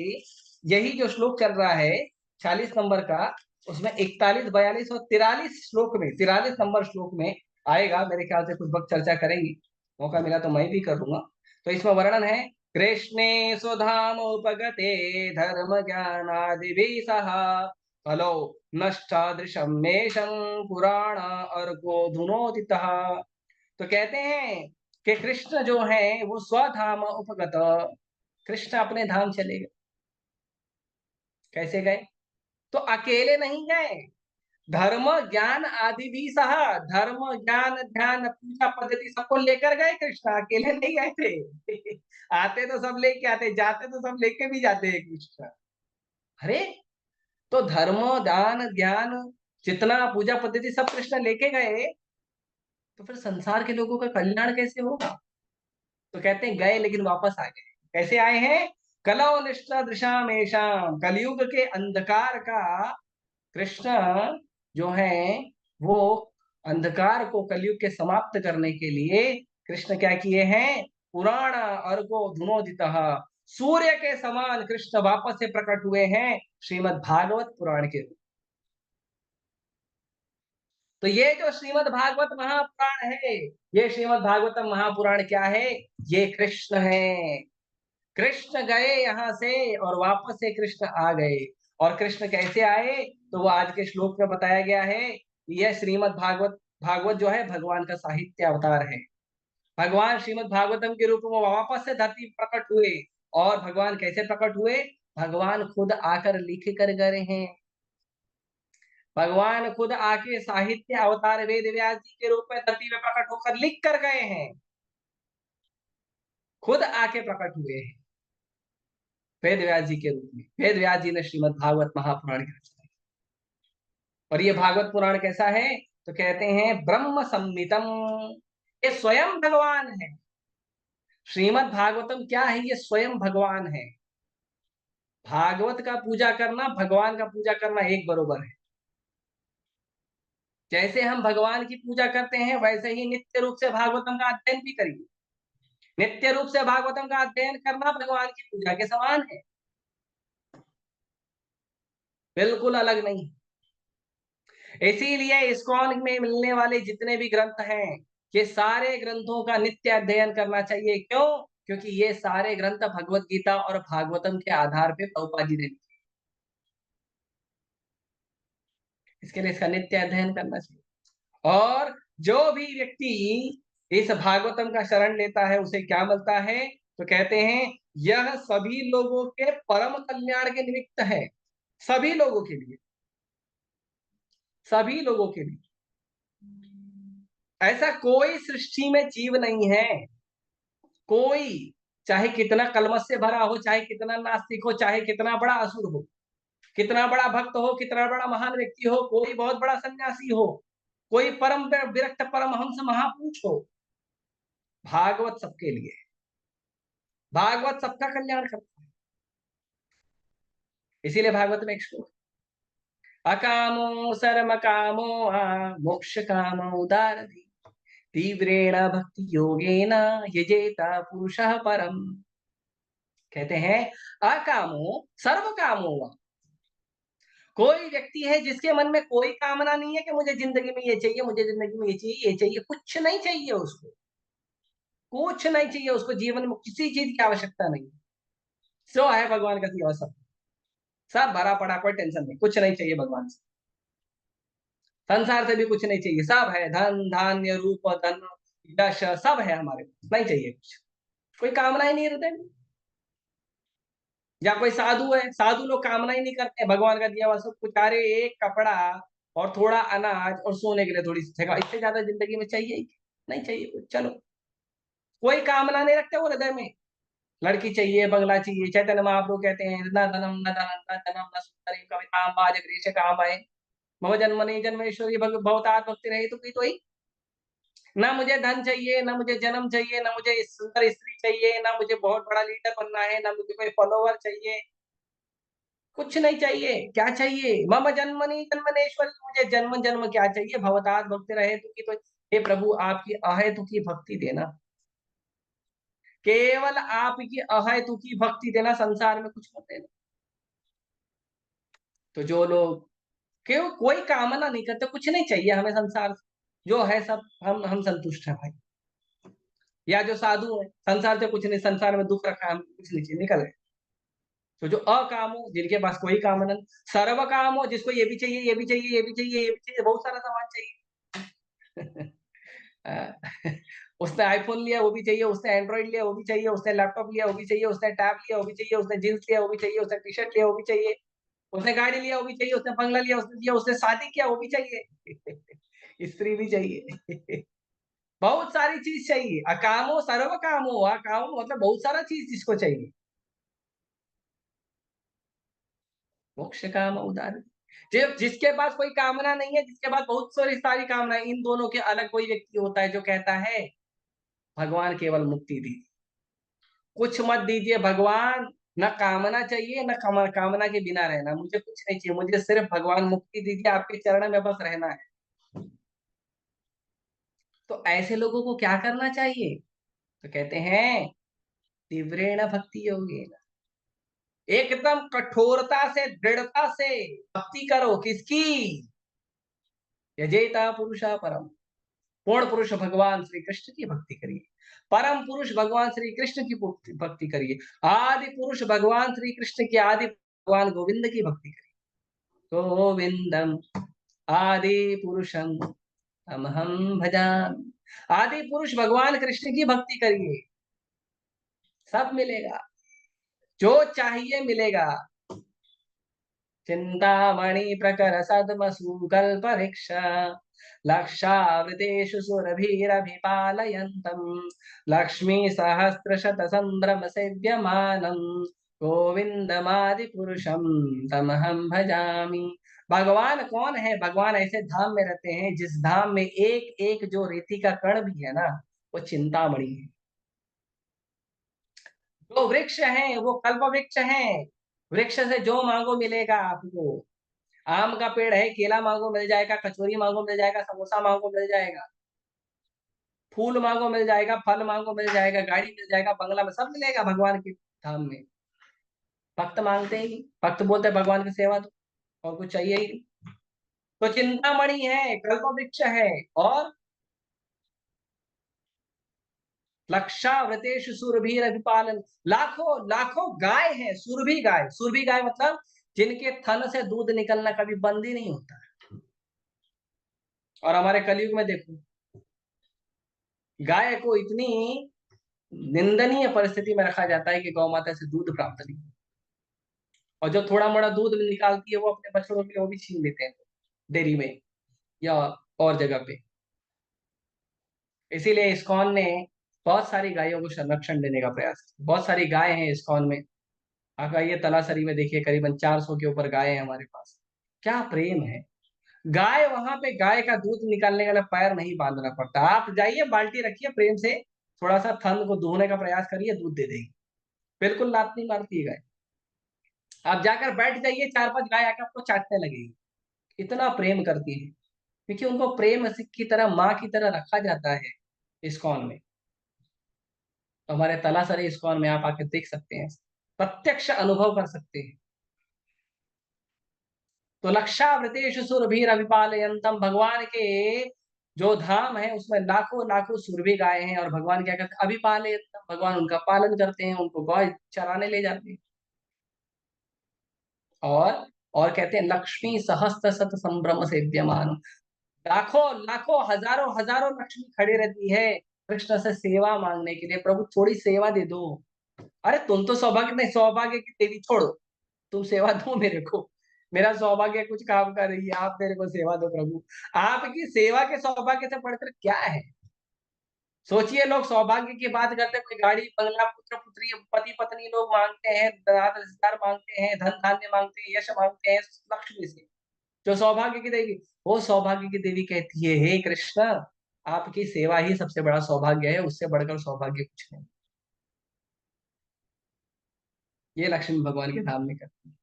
यही जो श्लोक चल रहा है 40 नंबर का, उसमें 41, 42 और 43 श्लोक में, 43 नंबर श्लोक में आएगा। मेरे ख्याल से कुछ वक्त चर्चा करेंगे, मौका मिला तो मैं भी करूंगा। तो इसमें वर्णन है, कृष्णे स्वधामोपगते धर्म ज्ञानादि सह कलो नष्टादृशम मेषम पुराण अर्को धुनोदितः। तो कहते हैं कि कृष्ण जो है वो स्वधाम उपगत, कृष्ण अपने धाम चले गए। कैसे गए? तो अकेले नहीं गए, धर्म ज्ञान आदि भी सह, धर्म ज्ञान ध्यान पूजा पद्धति सबको लेकर गए कृष्ण, अकेले नहीं गए थे। आते तो सब लेके आते, जाते तो सब लेके भी जाते हैं कृष्ण। अरे, तो धर्म दान ज्ञान जितना पूजा पद्धति सब कृष्ण लेके गए, तो फिर संसार के लोगों का कल्याण कैसे होगा? तो कहते हैं गए लेकिन वापस आ गए। कैसे आए हैं? कलौ निष्ठा दृशामेशाम, कलयुग के अंधकार का कृष्ण जो है वो अंधकार को कलयुग के समाप्त करने के लिए कृष्ण क्या किए हैं? पुराण अर्घो धुनोदितः, सूर्य के समान कृष्ण वापस से प्रकट हुए हैं श्रीमद् भागवत पुराण के रूप। तो ये जो श्रीमद् भागवत महापुराण है, ये श्रीमद् भागवतम महापुराण क्या है? ये कृष्ण है। कृष्ण गए यहाँ से और वापस से कृष्ण आ गए। और कृष्ण कैसे आए? तो वो आज के श्लोक में बताया गया है। यह श्रीमद् भागवत, भागवत जो है भगवान का साहित्य अवतार है। भगवान श्रीमद् भागवतम के रूप में वापस से धरती पर प्रकट हुए। और भगवान कैसे प्रकट हुए? भगवान खुद आकर लिख कर गए हैं। भगवान खुद आके साहित्य अवतार वेद व्यास जी के रूप में धरती में प्रकट होकर लिख कर गए हैं, खुद आके प्रकट हुए हैं वेद व्यास जी के रूप में। वेद व्यास जी ने श्रीमद् भागवत महापुराण की रचना की। और ये भागवत पुराण कैसा है? तो कहते हैं ब्रह्म संहितम, ये स्वयं भगवान है। श्रीमद् भागवतम क्या है? ये स्वयं भगवान है। भागवत का पूजा करना भगवान का पूजा करना एक बरोबर है। जैसे हम भगवान की पूजा करते हैं वैसे ही नित्य रूप से भागवतम का अध्ययन भी करिए। नित्य रूप से भागवतम का अध्ययन करना भगवान की पूजा के समान है, बिल्कुल अलग नहीं। इसीलिए इस्कॉन में मिलने वाले जितने भी ग्रंथ हैं, ये सारे ग्रंथों का नित्य अध्ययन करना चाहिए। क्यों? क्योंकि ये सारे ग्रंथ भगवत गीता और भागवतम के आधार पे प्रभुपाद जी ने लिखे। इसके लिए इसका नित्य अध्ययन करना चाहिए। और जो भी व्यक्ति इस भागवतम का शरण लेता है उसे क्या मिलता है? तो कहते हैं यह सभी लोगों के परम कल्याण के निमित्त है, सभी लोगों के लिए, सभी लोगों के लिए। ऐसा कोई सृष्टि में जीव नहीं है, कोई, चाहे कितना कलमश से भरा हो, चाहे कितना नास्तिक हो, चाहे कितना बड़ा असुर हो, कितना बड़ा भक्त हो, कितना बड़ा महान व्यक्ति हो, कोई बहुत बड़ा सन्यासी हो, कोई परम विरक्त परमहंस महापुरुष हो, भागवत सबके लिए, भागवत सबका कल्याण करता है। इसीलिए भागवत में एक श्लोक, अकामो सर्व कामो मोक्ष काम उदारति तीव्रेण भक्ति योगेन यजेता पुरुषः परम। कहते हैं अकामो सर्व कामो, कोई व्यक्ति है जिसके मन में कोई कामना नहीं है कि मुझे जिंदगी में ये चाहिए, मुझे जिंदगी में ये चाहिए, ये चाहिए, कुछ नहीं चाहिए उसको, कुछ नहीं चाहिए उसको, जीवन में किसी चीज की आवश्यकता नहीं। सो है भगवान का सिवा सब, सब भरा पड़ा, कोई टेंशन नहीं, कुछ नहीं चाहिए भगवान से, संसार से भी कुछ नहीं चाहिए, सब है, धन धान्य रूप धन यश सब है हमारे पास, नहीं चाहिए कुछ, कोई कामना ही नहीं हृदय में। या कोई साधु है, साधु लोग कामना ही नहीं करते, भगवान का दिया हुआ सब कुछ, अरे एक कपड़ा और थोड़ा अनाज और सोने के लिए थोड़ी सी जगह, इससे ज्यादा जिंदगी में चाहिए ही नहीं, चाहिए कुछ, चलो, कोई कामना नहीं रखते वो हृदय में। लड़की चाहिए, बंगला चाहिए, चैतन्य महाप्रभु कहते हैं न धनम न धनम न धनम न सुंदरी कविता बाज गृह काम आए मम जन्मनि जन्मेश्वरी भवतात भक्ति रही तो ही। ना मुझे धन चाहिए, ना मुझे जन्म चाहिए, ना मुझे सुंदर स्त्री चाहिए, ना मुझे बहुत बड़ा लीडर बनना है, ना मुझे कोई फॉलोवर चाहिए, कुछ नहीं चाहिए। क्या चाहिए? मम जन्मनि जन्मनेश्वरी, मुझे जन्म जन्म क्या चाहिए, भवतात भक्ति रहे तो हे प्रभु आपकी अहेतु की भक्ति देना, केवल आपकी अहेतु की भक्ति देना, संसार में कुछ मत देना। तो जो लोग क्यों कोई कामना नहीं करते, कुछ नहीं चाहिए हमें संसार से, जो है सब हम संतुष्ट हैं भाई। या जो साधु है, संसार से कुछ नहीं, संसार में दुख रखा है, हम कुछ नहीं चाहिए, निकल गए। तो जो अकामो, जिनके पास कोई कामना नहीं, सर्व कामो, जिसको ये भी चाहिए, ये भी चाहिए, ये भी चाहिए, ये भी चाहिए, बहुत सारा सामान चाहिए। उसने आईफोन लिया वो भी चाहिए, उसने एंड्रॉइड लिया वो भी चाहिए, उसने लैपटॉप लिया वो भी चाहिए, उसने टैब लिया वो भी चाहिए, उसने जींस लिया वो भी चाहिए, उसने टी शर्ट लिया वो भी चाहिए, उसने गाड़ी लिया वो भी चाहिए, उसने बंगला लिया, उसने शादी किया वो भी चाहिए। स्त्री भी चाहिए। बहुत सारी चीज चाहिए। अकामो सर्व कामो, अकामो मतलब बहुत सारा चीज जिसको चाहिए। मोक्ष काम उदार, जिसके पास कोई कामना नहीं है, जिसके पास बहुत सारी कामना है, इन दोनों के अलग कोई व्यक्ति होता है जो कहता है भगवान केवल मुक्ति दी, कुछ मत दीजिए भगवान, न कामना चाहिए, न कामना के बिना रहना, मुझे कुछ नहीं चाहिए, मुझे सिर्फ भगवान मुक्ति दीजिए, आपके चरण में बस रहना है। तो ऐसे लोगों को क्या करना चाहिए? तो कहते हैं तीव्रेण भक्ति योगेन, एकदम कठोरता से, दृढ़ता से भक्ति करो, किसकी? यजेता पुरुषा परम, पूर्ण पुरुष भगवान श्री कृष्ण की भक्ति करिए, परम पुरुष भगवान श्री कृष्ण की भक्ति करिए, आदि पुरुष भगवान श्री कृष्ण की, आदि भगवान गोविंद की भक्ति करिए। गोविंदम आदि पुरुषम तमहम भजामि, आदि पुरुष भगवान कृष्ण की भक्ति करिए, सब मिलेगा, जो चाहिए मिलेगा। चिंतामणि प्रकर सद्मसूकल्प वृक्ष लक्षावृतेषु सुरभिरभिपालयन्तम् लक्ष्मी सहस्रशत संभ्रम सेव्यमानम् गोविंदमादिपुरुषं तमहं भजामि। भगवान कौन है? भगवान ऐसे धाम में रहते हैं जिस धाम में एक एक जो रेती का कण भी है ना, वो चिंतामणि है। जो वृक्ष है वो कल्प वृक्ष है, वृक्ष से जो मांगो मिलेगा आपको। आम का पेड़ है, केला मांगो मिल जाएगा, कचौरी मांगो मिल जाएगा, समोसा मांगो मिल जाएगा, फूल मांगो मिल जाएगा, फल मांगो मिल जाएगा, गाड़ी मिल जाएगा, बंगला में सब मिलेगा भगवान के धाम में। भक्त मांगते ही नहीं, भक्त बोलते हैं भगवान की सेवा तो, और कुछ चाहिए ही नहीं। तो चिंतामणि है, कल्प वृक्ष है, और लक्षावृतेषु सुरभि अभिपालन, लाखों लाखों गाय है, सुरभि गाय, सुरभि गाय मतलब जिनके थन से दूध निकलना कभी बंद ही नहीं होता, और हमारे कलयुग में देखो, गाय को इतनी निंदनीय परिस्थिति में रखा जाता है कि गौ माता से दूध प्राप्त नहीं, और जो थोड़ा मोड़ा दूध निकालती है वो अपने बछड़ों के लिए वो भी छीन लेते हैं डेयरी में या और जगह पे। इसीलिए इस्कॉन ने बहुत सारी गायों को संरक्षण देने का प्रयास किया। बहुत सारी गाय हैं इस्कॉन में। आप आइए तलासरी में देखिए, करीबन 400 के ऊपर गाय हैं हमारे पास। क्या प्रेम है। गाय वहां पे गाय का दूध निकालने के लिए पैर नहीं बांधना पड़ता। आप जाइए, बाल्टी रखिए, प्रेम से थोड़ा सा थन को धोने का प्रयास करिए, दूध दे देगी। बिल्कुल लात नहीं मारती है गाय। आप जाकर बैठ जाइए, 4-5 गाय आकर आपको चाटने लगेगी। इतना प्रेम करती है, क्योंकि उनको प्रेम की तरह, माँ की तरह रखा जाता है इस्कॉन में। तो हमारे तलासरी इस्कॉन में आप आके देख सकते हैं, प्रत्यक्ष अनुभव कर सकते हैं। तो लक्षावृतेषु सुरभि अभिपालयंतम, भगवान के जो धाम है उसमें लाखों लाखों सुरभि गाय हैं, और भगवान क्या करते हैं, अभिपालयंतम, भगवान उनका पालन करते हैं, उनको गौ चराने ले जाते हैं। और कहते हैं लक्ष्मी सहस्त्र शत संभ्रम से विद्यमान, लाखों लाखों हजारों हजारों लक्ष्मी खड़ी रहती है कृष्ण से सेवा मांगने के लिए। प्रभु थोड़ी सेवा दे दो। अरे तुम तो सौभाग्य नहीं, सौभाग्य की देवी छोड़ो, तुम सेवा दो मेरे को। मेरा सौभाग्य कुछ काम कर रही है, आप मेरे को सेवा दो प्रभु। आपकी सेवा के सौभाग्य से बढ़कर क्या है। सोचिए, लोग सौभाग्य की बात करते हैं, कोई गाड़ी बंगला पुत्र पुत्री पति पत्नी लोग मांगते हैं, रिश्तेदार मांगते हैं, धन धान्य मांगते हैं, यश मांगते हैं लक्ष्मी से, जो सौभाग्य की देवी। वो सौभाग्य की देवी कहती है, हे कृष्ण, आपकी सेवा ही सबसे बड़ा सौभाग्य है, उससे बढ़कर सौभाग्य कुछ नहीं। ये लक्ष्मी भगवान के धाम में करती है।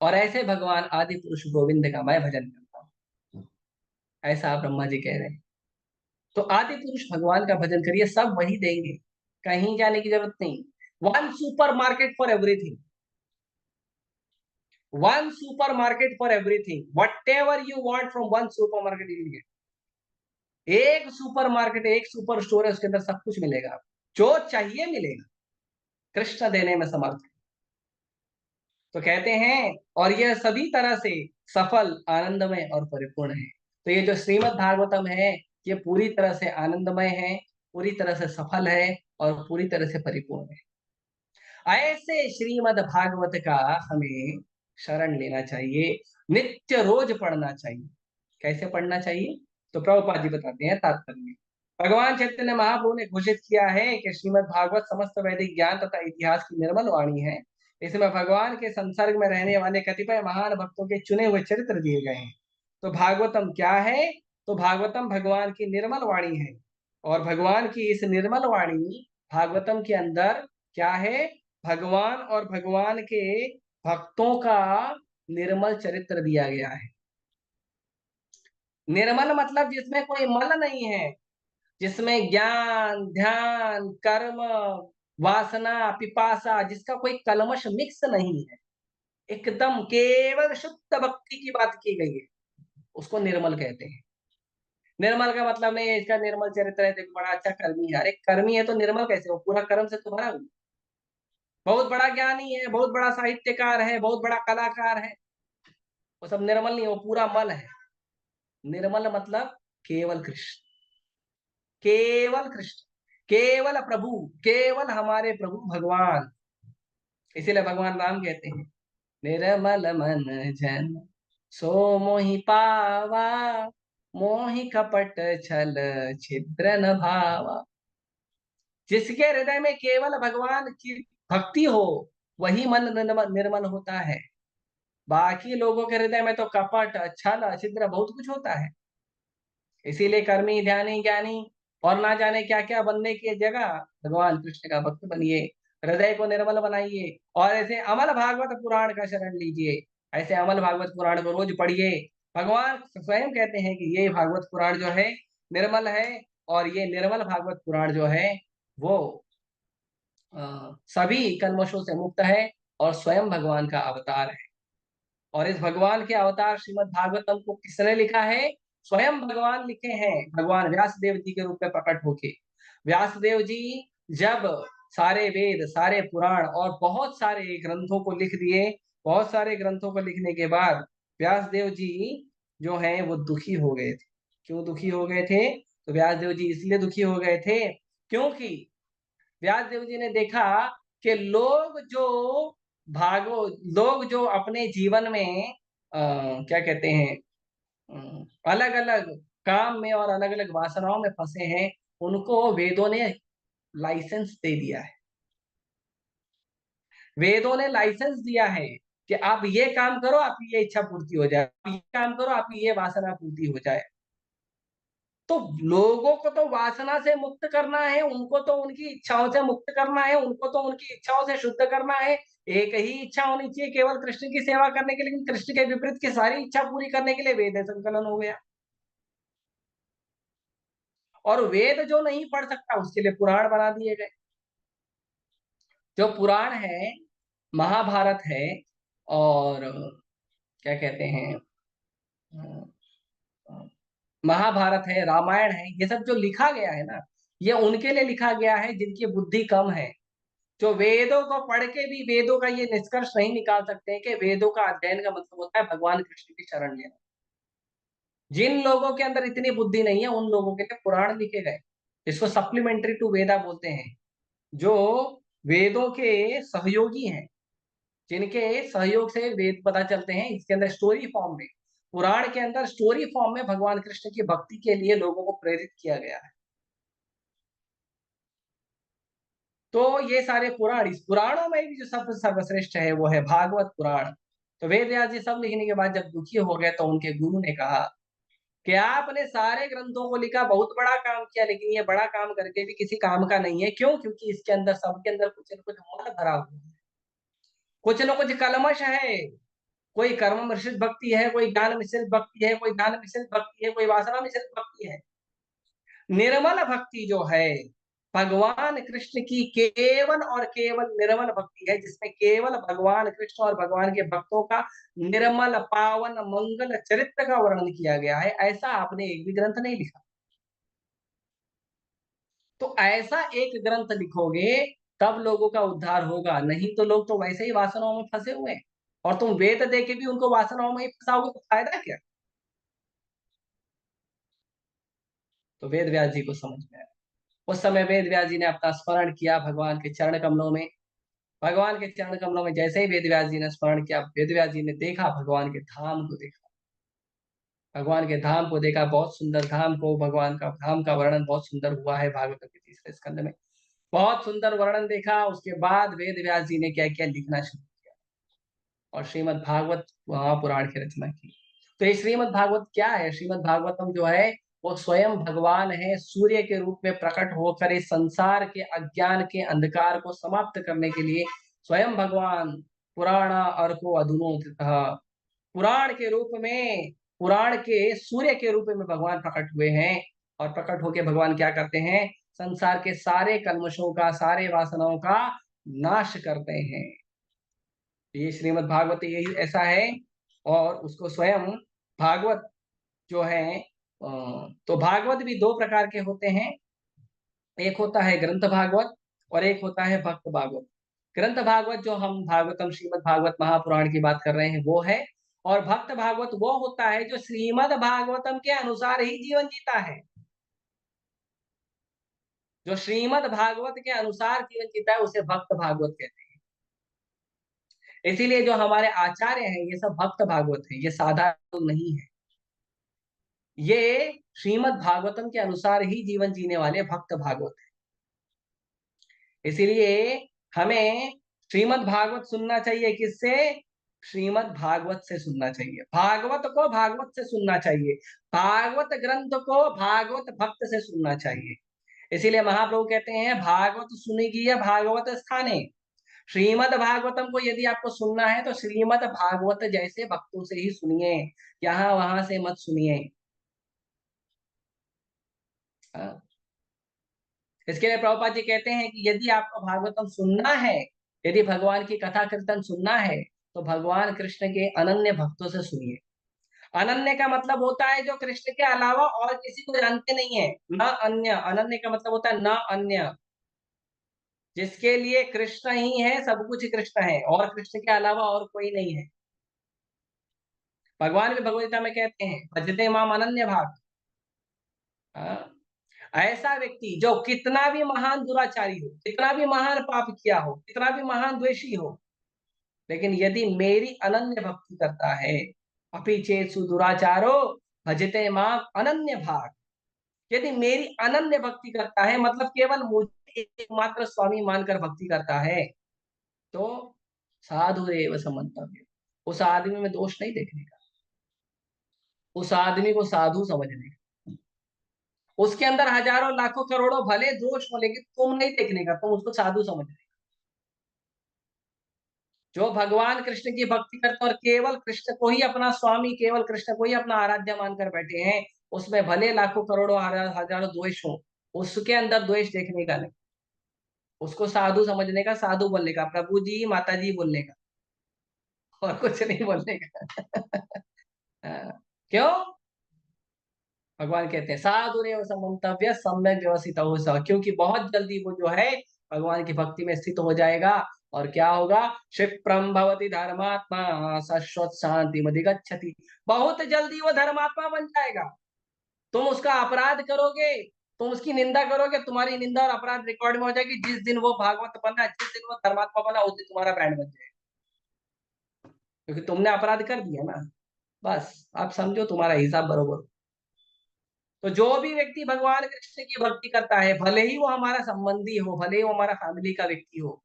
और ऐसे भगवान आदि पुरुष गोविंद का मैं भजन करता हूँ, ऐसा ब्रह्मा जी कह रहे हैं। तो आदि पुरुष भगवान का भजन करिए, सब वही देंगे, कहीं जाने की जरूरत नहीं। One super market for everything, one super market for everything, what ever you want from one super market you will get. एक सुपर मार्केट, एक सुपर स्टोर है, उसके अंदर सब कुछ मिलेगा, जो चाहिए मिलेगा। कृष्ण देने में समर्थ है। तो कहते हैं, और यह सभी तरह से सफल, आनंदमय और परिपूर्ण है। तो ये जो श्रीमद् भागवतम है, ये पूरी तरह से आनंदमय है, पूरी तरह से सफल है, और पूरी तरह से परिपूर्ण है। ऐसे श्रीमद् भागवत का हमें शरण लेना चाहिए, नित्य रोज पढ़ना चाहिए। कैसे पढ़ना चाहिए, तो प्रभुपाद जी बताते हैं तात्पर्य में। भगवान चैतन्य महाप्रभु ने घोषित किया है कि श्रीमद् भागवत समस्त वैदिक ज्ञान तथा इतिहास की निर्मल वाणी है। इसमें भगवान के संसर्ग में रहने वाले कतिपय महान भक्तों के चुने हुए चरित्र दिए गए हैं। तो भागवतम क्या है, तो भागवतम भगवान की निर्मल वाणी है। और भगवान की इस निर्मल वाणी भागवतम के अंदर क्या है, भगवान और भगवान के भक्तों का निर्मल चरित्र दिया गया है। निर्मल मतलब जिसमें कोई मल नहीं है, जिसमें ज्ञान ध्यान कर्म वासना पिपासा, जिसका कोई कलमश मिक्स नहीं है, एकदम केवल शुद्ध भक्ति की बात की गई है, उसको निर्मल कहते हैं। निर्मल का मतलब नहीं है इसका निर्मल चरित्र है, देखो बड़ा अच्छा कर्मी है। अरे कर्मी है तो निर्मल कैसे हो, पूरा कर्म से तो भरा हुआ। बहुत बड़ा ज्ञानी है, बहुत बड़ा साहित्यकार है, बहुत बड़ा कलाकार है, वो सब निर्मल नहीं, वो पूरा मल है। निर्मल मतलब केवल कृष्ण, केवल कृष्ण, केवल प्रभु, केवल हमारे प्रभु भगवान। इसीलिए भगवान राम कहते हैं, निर्मल मन जन सो मोहि पावा, मोहि कपट छल छिद्र न भावा। जिसके हृदय में केवल भगवान की भक्ति हो, वही मन निर्मल होता है। बाकी लोगों के हृदय में तो कपट छल छिद्र बहुत कुछ होता है। इसीलिए कर्मी ध्यानी ज्ञानी और ना जाने क्या क्या बनने की जगह भगवान कृष्ण का भक्त बनिए, हृदय को निर्मल बनाइए, और ऐसे अमल भागवत पुराण का शरण लीजिए। ऐसे अमल भागवत पुराण को रोज पढ़िए। भगवान स्वयं कहते हैं कि ये भागवत पुराण जो है निर्मल है, और ये निर्मल भागवत पुराण जो है वो सभी कल्मशों से मुक्त है, और स्वयं भगवान का अवतार है। और इस भगवान के अवतार श्रीमद् भागवतम को किसने लिखा है, स्वयं भगवान लिखे हैं, भगवान व्यासदेव जी के रूप में प्रकट होके। व्यासदेव जी जब सारे वेद सारे पुराण और बहुत सारे ग्रंथों को लिख दिए, बहुत सारे ग्रंथों को लिखने के बाद व्यासदेव जी जो है वो दुखी हो गए थे। क्यों दुखी हो गए थे? तो व्यासदेव जी इसलिए दुखी हो गए थे क्योंकि व्यासदेव जी ने देखा कि लोग जो अपने जीवन में क्या कहते हैं, अलग अलग काम में और अलग अलग वासनाओं में फंसे हैं, उनको वेदों ने लाइसेंस दे दिया है। वेदों ने लाइसेंस दिया है कि आप ये काम करो, आपकी ये इच्छा पूर्ति हो जाए, आप ये काम करो, आपकी ये वासना पूर्ति हो जाए। तो लोगों को तो वासना से मुक्त करना है, उनको तो उनकी इच्छाओं से मुक्त करना है, उनको तो उनकी इच्छाओं से शुद्ध करना है। एक ही इच्छा होनी चाहिए केवल कृष्ण की सेवा करने के लिए, लेकिन कृष्ण के विपरीत की सारी इच्छा पूरी करने के लिए वेद संकलन हो गया। और वेद जो नहीं पढ़ सकता उसके लिए पुराण बना दिए गए। जो पुराण है, महाभारत है, और क्या कहते हैं, महाभारत है, रामायण है, ये सब जो लिखा गया है ना, ये उनके लिए लिखा गया है जिनकी बुद्धि कम है, जो वेदों को पढ़ के भी वेदों का ये निष्कर्ष नहीं निकाल सकते कि वेदों का अध्ययन का मतलब होता है भगवान कृष्ण की शरण लेना। जिन लोगों के अंदर इतनी बुद्धि नहीं है, उन लोगों के लिए पुराण लिखे गए, इसको सप्लीमेंट्री टू वेदा बोलते हैं, जो वेदों के सहयोगी हैं, जिनके सहयोग से वेद पता चलते हैं। इसके अंदर स्टोरी फॉर्म में, पुराण के अंदर स्टोरी फॉर्म में भगवान कृष्ण की भक्ति के लिए लोगों को प्रेरित किया गया है। तो ये सारे पुराण, इस पुराणों में भी जो सबसे सर्वश्रेष्ठ है वो है भागवत पुराण। तो वेद व्यास जी सब लिखने के बाद जब दुखी हो गए तो उनके गुरु ने कहा कि आपने सारे ग्रंथों को लिखा, बहुत बड़ा काम किया, लेकिन ये बड़ा काम करके भी किसी काम का नहीं है। क्यों? क्योंकि इसके अंदर, सबके अंदर कुछ न कुछ मल भरा हुआ है, कुछ न कुछ कलमश है। कोई कर्म मिश्रित भक्ति है, कोई ज्ञान मिश्रित भक्ति है, कोई ज्ञान मिश्रित भक्ति है, कोई वासना मिश्रित भक्ति है। निर्मल भक्ति जो है, भगवान कृष्ण की केवल और केवल निर्मल भक्ति है, जिसमें केवल भगवान कृष्ण और भगवान के भक्तों का निर्मल पावन मंगल चरित्र का वर्णन किया गया है। ऐसा आपने एक भी ग्रंथ नहीं लिखा। तो ऐसा एक ग्रंथ लिखोगे तब लोगों का उद्धार होगा, नहीं तो लोग तो वैसे ही वासनाओं में फंसे हुए हैं, और तुम वेद दे के भी उनको वासनाओं में ही फंसाओगे तो फायदा क्या? तो वेद व्यास जी को समझ में आया। उस समय वेद व्यास जी ने अपना स्मरण किया भगवान के चरण कमलों में। भगवान के चरण कमलों में जैसे ही वेद व्यास जी ने स्मरण किया, वेद व्यास जी ने देखा, भगवान के धाम को देखा, भगवान के धाम को देखा, बहुत सुंदर धाम को, भगवान का धाम का वर्णन बहुत सुंदर हुआ है भागवत के तीसरे स्कंद में। बहुत सुंदर वर्णन देखा, उसके बाद वेद व्यास जी ने क्या किया, लिखना शुरू किया और श्रीमद् भागवत महापुराण की रचना की। तो ये श्रीमद् भागवत क्या है? श्रीमद् भागवतम जो है वो स्वयं भगवान है, सूर्य के रूप में प्रकट होकर इस संसार के अज्ञान के अंधकार को समाप्त करने के लिए स्वयं भगवान पुराण अर्को अधुनोतः, पुराण के रूप में, पुराण के सूर्य के रूप में भगवान प्रकट हुए हैं। और प्रकट होके भगवान क्या करते हैं? संसार के सारे कल्मशों का, सारे वासनाओं का नाश करते हैं। ये श्रीमद् भागवत यही ऐसा है। और उसको स्वयं भागवत जो है, तो भागवत भी दो प्रकार के होते हैं, एक होता है ग्रंथ भागवत और एक होता है भक्त भागवत। ग्रंथ भागवत जो हम भागवतम श्रीमद् भागवत महापुराण की बात कर रहे हैं वो है, और भक्त भागवत वो होता है जो श्रीमद् भागवतम के अनुसार ही जीवन जीता है, जो श्रीमद् भागवत के अनुसार जीवन जीता है उसे भक्त भागवत कहते हैं। इसीलिए जो हमारे आचार्य हैं ये सब भक्त भागवत है, ये साधारण नहीं है, ये श्रीमद् भागवतम के अनुसार ही जीवन जीने वाले भक्त भागवत है। इसीलिए हमें श्रीमद् भागवत सुनना चाहिए, किससे? श्रीमद् भागवत से सुनना चाहिए, भागवत को भागवत से सुनना चाहिए, भागवत ग्रंथ को भागवत भक्त से सुनना चाहिए। इसीलिए महाप्रभु कहते हैं भागवत सुनिए भागवत स्थाने। श्रीमद् भागवतम को यदि आपको सुनना है तो श्रीमद् भागवत जैसे भक्तों से ही सुनिए, यहाँ वहां से मत सुनिए। हाँ। इसके लिए प्रभुपाद जी कहते हैं कि यदि आपको भागवतम सुनना है, यदि भगवान की कथा कीर्तन सुनना है, तो भगवान कृष्ण के अनन्य भक्तों से सुनिए। अनन्य का मतलब होता है जो कृष्ण के अलावा और किसी को जानते नहीं है, न अन्य। अनन्य का मतलब होता है न अन्य, जिसके लिए कृष्ण ही है, सब कुछ कृष्ण है और कृष्ण के अलावा और कोई नहीं है। भगवान भी भगवद गीता में कहते हैं भजते माम अनन्य भाग। हाँ? ऐसा व्यक्ति जो कितना भी महान दुराचारी हो, कितना भी महान पाप किया हो, कितना भी महान द्वेषी हो, लेकिन यदि मेरी अनन्य भक्ति करता है, अपि चेत सुदुराचारो भजते माम अनन्य भाग, यदि मेरी अनन्य भक्ति करता है मतलब केवल मुझे एकमात्र स्वामी मानकर भक्ति करता है, तो साधु एव समन्तव्य, उस आदमी में दोष नहीं देखने का, उस आदमी को साधु समझने का। उसके अंदर हजारों लाखों करोड़ों भले दोष हो, लेकिन तुम नहीं देखने का, तुम उसको साधु समझने का। जो भगवान कृष्ण की भक्ति करते हैं और केवल कृष्ण को ही अपना स्वामी, केवल कृष्ण को ही अपना आराध्य मानकर बैठे हैं, उसमें भले लाखों करोड़ों हजारों द्वेष हो, उसके अंदर द्वेष देखने का नहीं, उसको साधु समझने का, साधु बोलने का, प्रभु जी माता जी बोलने का, और कुछ नहीं बोलने का। हाँ, क्यों? भगवान कहते हैं साधुरेव समन्तव्य सम्यक व्यवस्थित हो स, क्योंकि बहुत जल्दी वो जो है भगवान की भक्ति में स्थित हो जाएगा, और क्या होगा? क्षिप्रम भवति धर्मात्मा शाश्वत शांति मधिगच्छति, बहुत जल्दी वो धर्मात्मा बन जाएगा। तुम उसका अपराध करोगे, तुम उसकी निंदा करोगे, तुम्हारी निंदा और अपराध रिकॉर्ड में हो जाएगी। जिस दिन वो भागवत बना, जिस दिन वो धर्मात्मा बना, उस दिन तुम्हारा बैंड बज जाएगा, क्योंकि तुमने अपराध कर दिया ना। बस आप समझो, तुम्हारा हिसाब बरोबर। तो जो भी व्यक्ति भगवान कृष्ण की भक्ति करता है, भले ही वो हमारा संबंधी हो, भले ही वो हमारा फैमिली का व्यक्ति हो,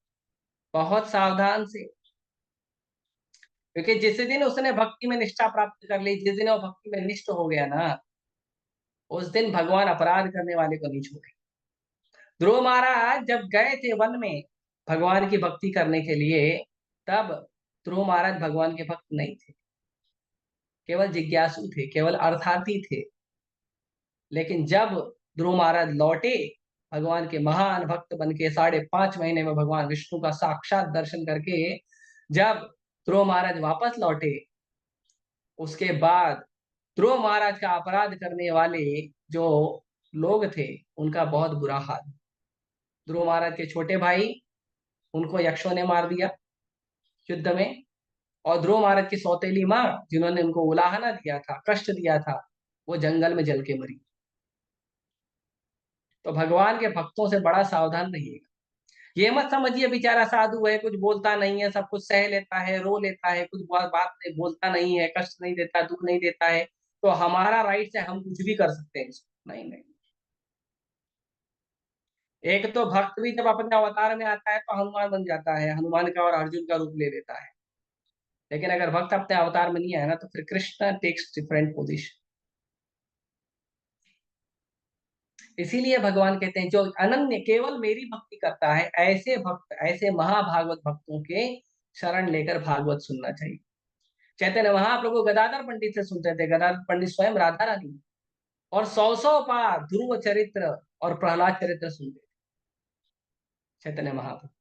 बहुत सावधान से, क्योंकि जिस दिन उसने भक्ति में निष्ठा प्राप्त कर ली, जिस दिन वो भक्ति में निष्ठ हो गया ना, उस दिन भगवान अपराध करने वाले को नहीं छोड़े। ध्रुव महाराज जब गए थे वन में भगवान की भक्ति करने के लिए, तब ध्रुव महाराज भगवान के भक्त नहीं थे, केवल जिज्ञासु थे, केवल अर्थार्थी थे। लेकिन जब ध्रुव महाराज लौटे, भगवान के महान भक्त बन के 5.5 महीने में भगवान विष्णु का साक्षात दर्शन करके जब ध्रुव महाराज वापस लौटे, उसके बाद ध्रुव महाराज का अपराध करने वाले जो लोग थे, उनका बहुत बुरा हाल। ध्रुव महाराज के छोटे भाई, उनको यक्षों ने मार दिया युद्ध में, और ध्रुव महाराज की सौतेली माँ, जिन्होंने उनको उलाहना दिया था, कष्ट दिया था, वो जंगल में जल के मरी। तो भगवान के भक्तों से बड़ा सावधान रहिएगा। ये मत समझिए बेचारा साधु है, कुछ बोलता नहीं है, सब कुछ सह लेता है, रो लेता है, कुछ बात नहीं बोलता नहीं है, कष्ट नहीं देता, दुख नहीं देता है, तो हमारा राइट है, हम कुछ भी कर सकते हैं इसको। नहीं नहीं, एक तो भक्त भी जब अपने अवतार में आता है तो हनुमान बन जाता है, हनुमान का और अर्जुन का रूप ले लेता है। लेकिन अगर भक्त अपने अवतार में नहीं आया ना, तो फिर कृष्ण टेक्स डिफरेंट पोजिशन। इसीलिए भगवान कहते हैं जो अनन्य केवल मेरी भक्ति करता है, ऐसे भक्त, ऐसे महाभागवत भक्तों के शरण लेकर भागवत सुनना चाहिए। चैतन्य महाप्रभु गदाधर पंडित से सुनते थे, गदाधर पंडित स्वयं राधा रानी, और 100 पार ध्रुव चरित्र और प्रहलाद चरित्र सुनते थे चैतन्य महाप्रभु।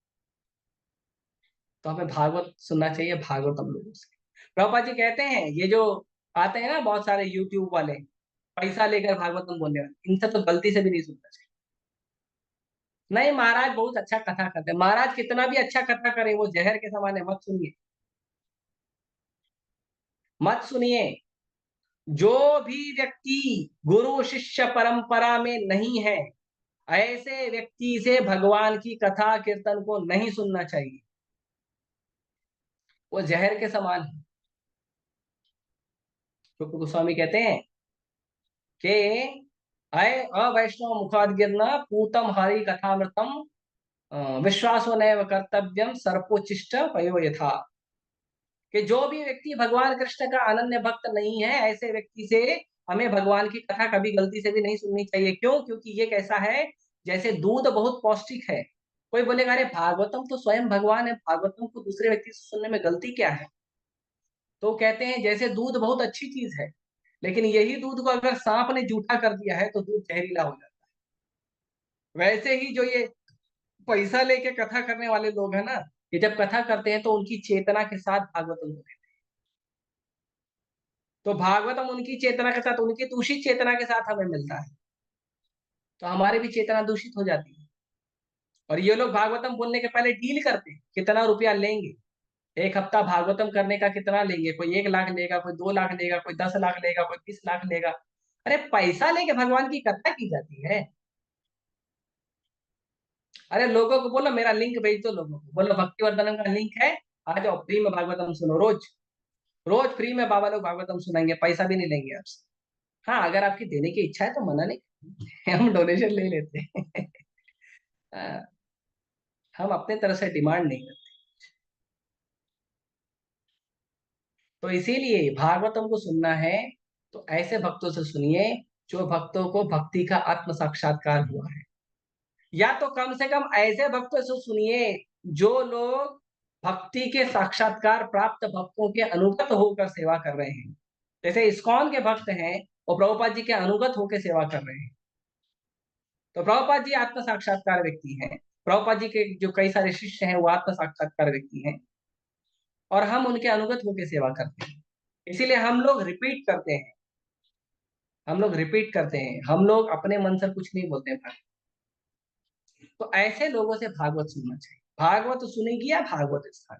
तो हमें भागवत सुनना चाहिए, भागवत हम लोगों से। प्रभुपाद जी कहते हैं ये जो आते हैं ना बहुत सारे यूट्यूब वाले, पैसा लेकर भागवतम बोलने वाले, इनसे तो गलती से भी नहीं सुनना चाहिए। नहीं, महाराज बहुत अच्छा कथा करते हैं, महाराज कितना भी अच्छा कथा करें, वो जहर के समान है, मत सुनिए, मत सुनिए। जो भी व्यक्ति गुरु शिष्य परंपरा में नहीं है, ऐसे व्यक्ति से भगवान की कथा कीर्तन को नहीं सुनना चाहिए, वो जहर के समान है। शुक्र गोस्वामी कहते हैं कि अय अवैष्णव मुखाद गिरना पूतम हरि कथामृतम विश्वासो नैव कर्तव्यम सर्पोचिष्ट पयो यथा, कि जो भी व्यक्ति भगवान कृष्ण का अनन्य भक्त नहीं है, ऐसे व्यक्ति से हमें भगवान की कथा कभी गलती से भी नहीं सुननी चाहिए। क्यों? क्योंकि ये कैसा है, जैसे दूध बहुत पौष्टिक है। कोई बोलेगा अरे भागवतम तो स्वयं भगवान है, भागवतम को दूसरे व्यक्ति से सुनने में गलती क्या है? तो कहते हैं जैसे दूध बहुत अच्छी चीज है, लेकिन यही दूध को अगर सांप ने जूठा कर दिया है तो दूध जहरीला हो जाता है। वैसे ही जो ये पैसा लेके कथा करने वाले लोग हैं ना, ये जब कथा करते हैं तो उनकी चेतना के साथ भागवतम होते हैं। तो भागवतम उनकी चेतना के साथ, उनकी दूषित चेतना के साथ हमें मिलता है, तो हमारी भी चेतना दूषित हो जाती है। और ये लोग भागवतम बोलने के पहले डील करते हैं, कितना रुपया लेंगे, एक हफ्ता भागवतम करने का कितना लेंगे? कोई 1 लाख लेगा, कोई 2 लाख लेगा, कोई 10 लाख लेगा, कोई 20 लाख लेगा। अरे पैसा लेके भगवान की कथा की जाती है। अरे लोगों को बोलो मेरा लिंक भेज दो, लोगों को बोलो भक्ति वर्धनम का लिंक है, आ जाओ फ्री में भागवतम सुनो। रोज रोज फ्री में बाबा लोग भागवतम सुनाएंगे, पैसा भी नहीं लेंगे आपसे। हाँ, अगर आपकी देने की इच्छा है तो मना नहीं हम डोनेशन ले लेते हैं हाँ, हम अपने तरफ से डिमांड नहीं करते। तो इसीलिए भागवतम को सुनना है तो ऐसे भक्तों से सुनिए जो भक्तों को भक्ति का आत्म साक्षात्कार हुआ है, या तो कम से कम ऐसे भक्तों से सुनिए जो लोग भक्ति के साक्षात्कार प्राप्त भक्तों के अनुगत होकर सेवा कर रहे हैं। जैसे इस्कॉन के भक्त हैं, वो प्रभुपाद जी के अनुगत होकर सेवा कर रहे हैं। तो प्रभुपाद जी आत्म साक्षात्कार व्यक्ति हैं। प्रभुपाद जी के जो कई सारे शिष्य हैं वो आत्म साक्षात्कार व्यक्ति हैं, और हम उनके अनुगत होकर सेवा करते हैं। इसीलिए हम लोग रिपीट करते हैं, हम लोग अपने मन से कुछ नहीं बोलते हैं। तो ऐसे लोगों से भागवत सुनना चाहिए। भागवत सुनेगी या भागवत स्थान।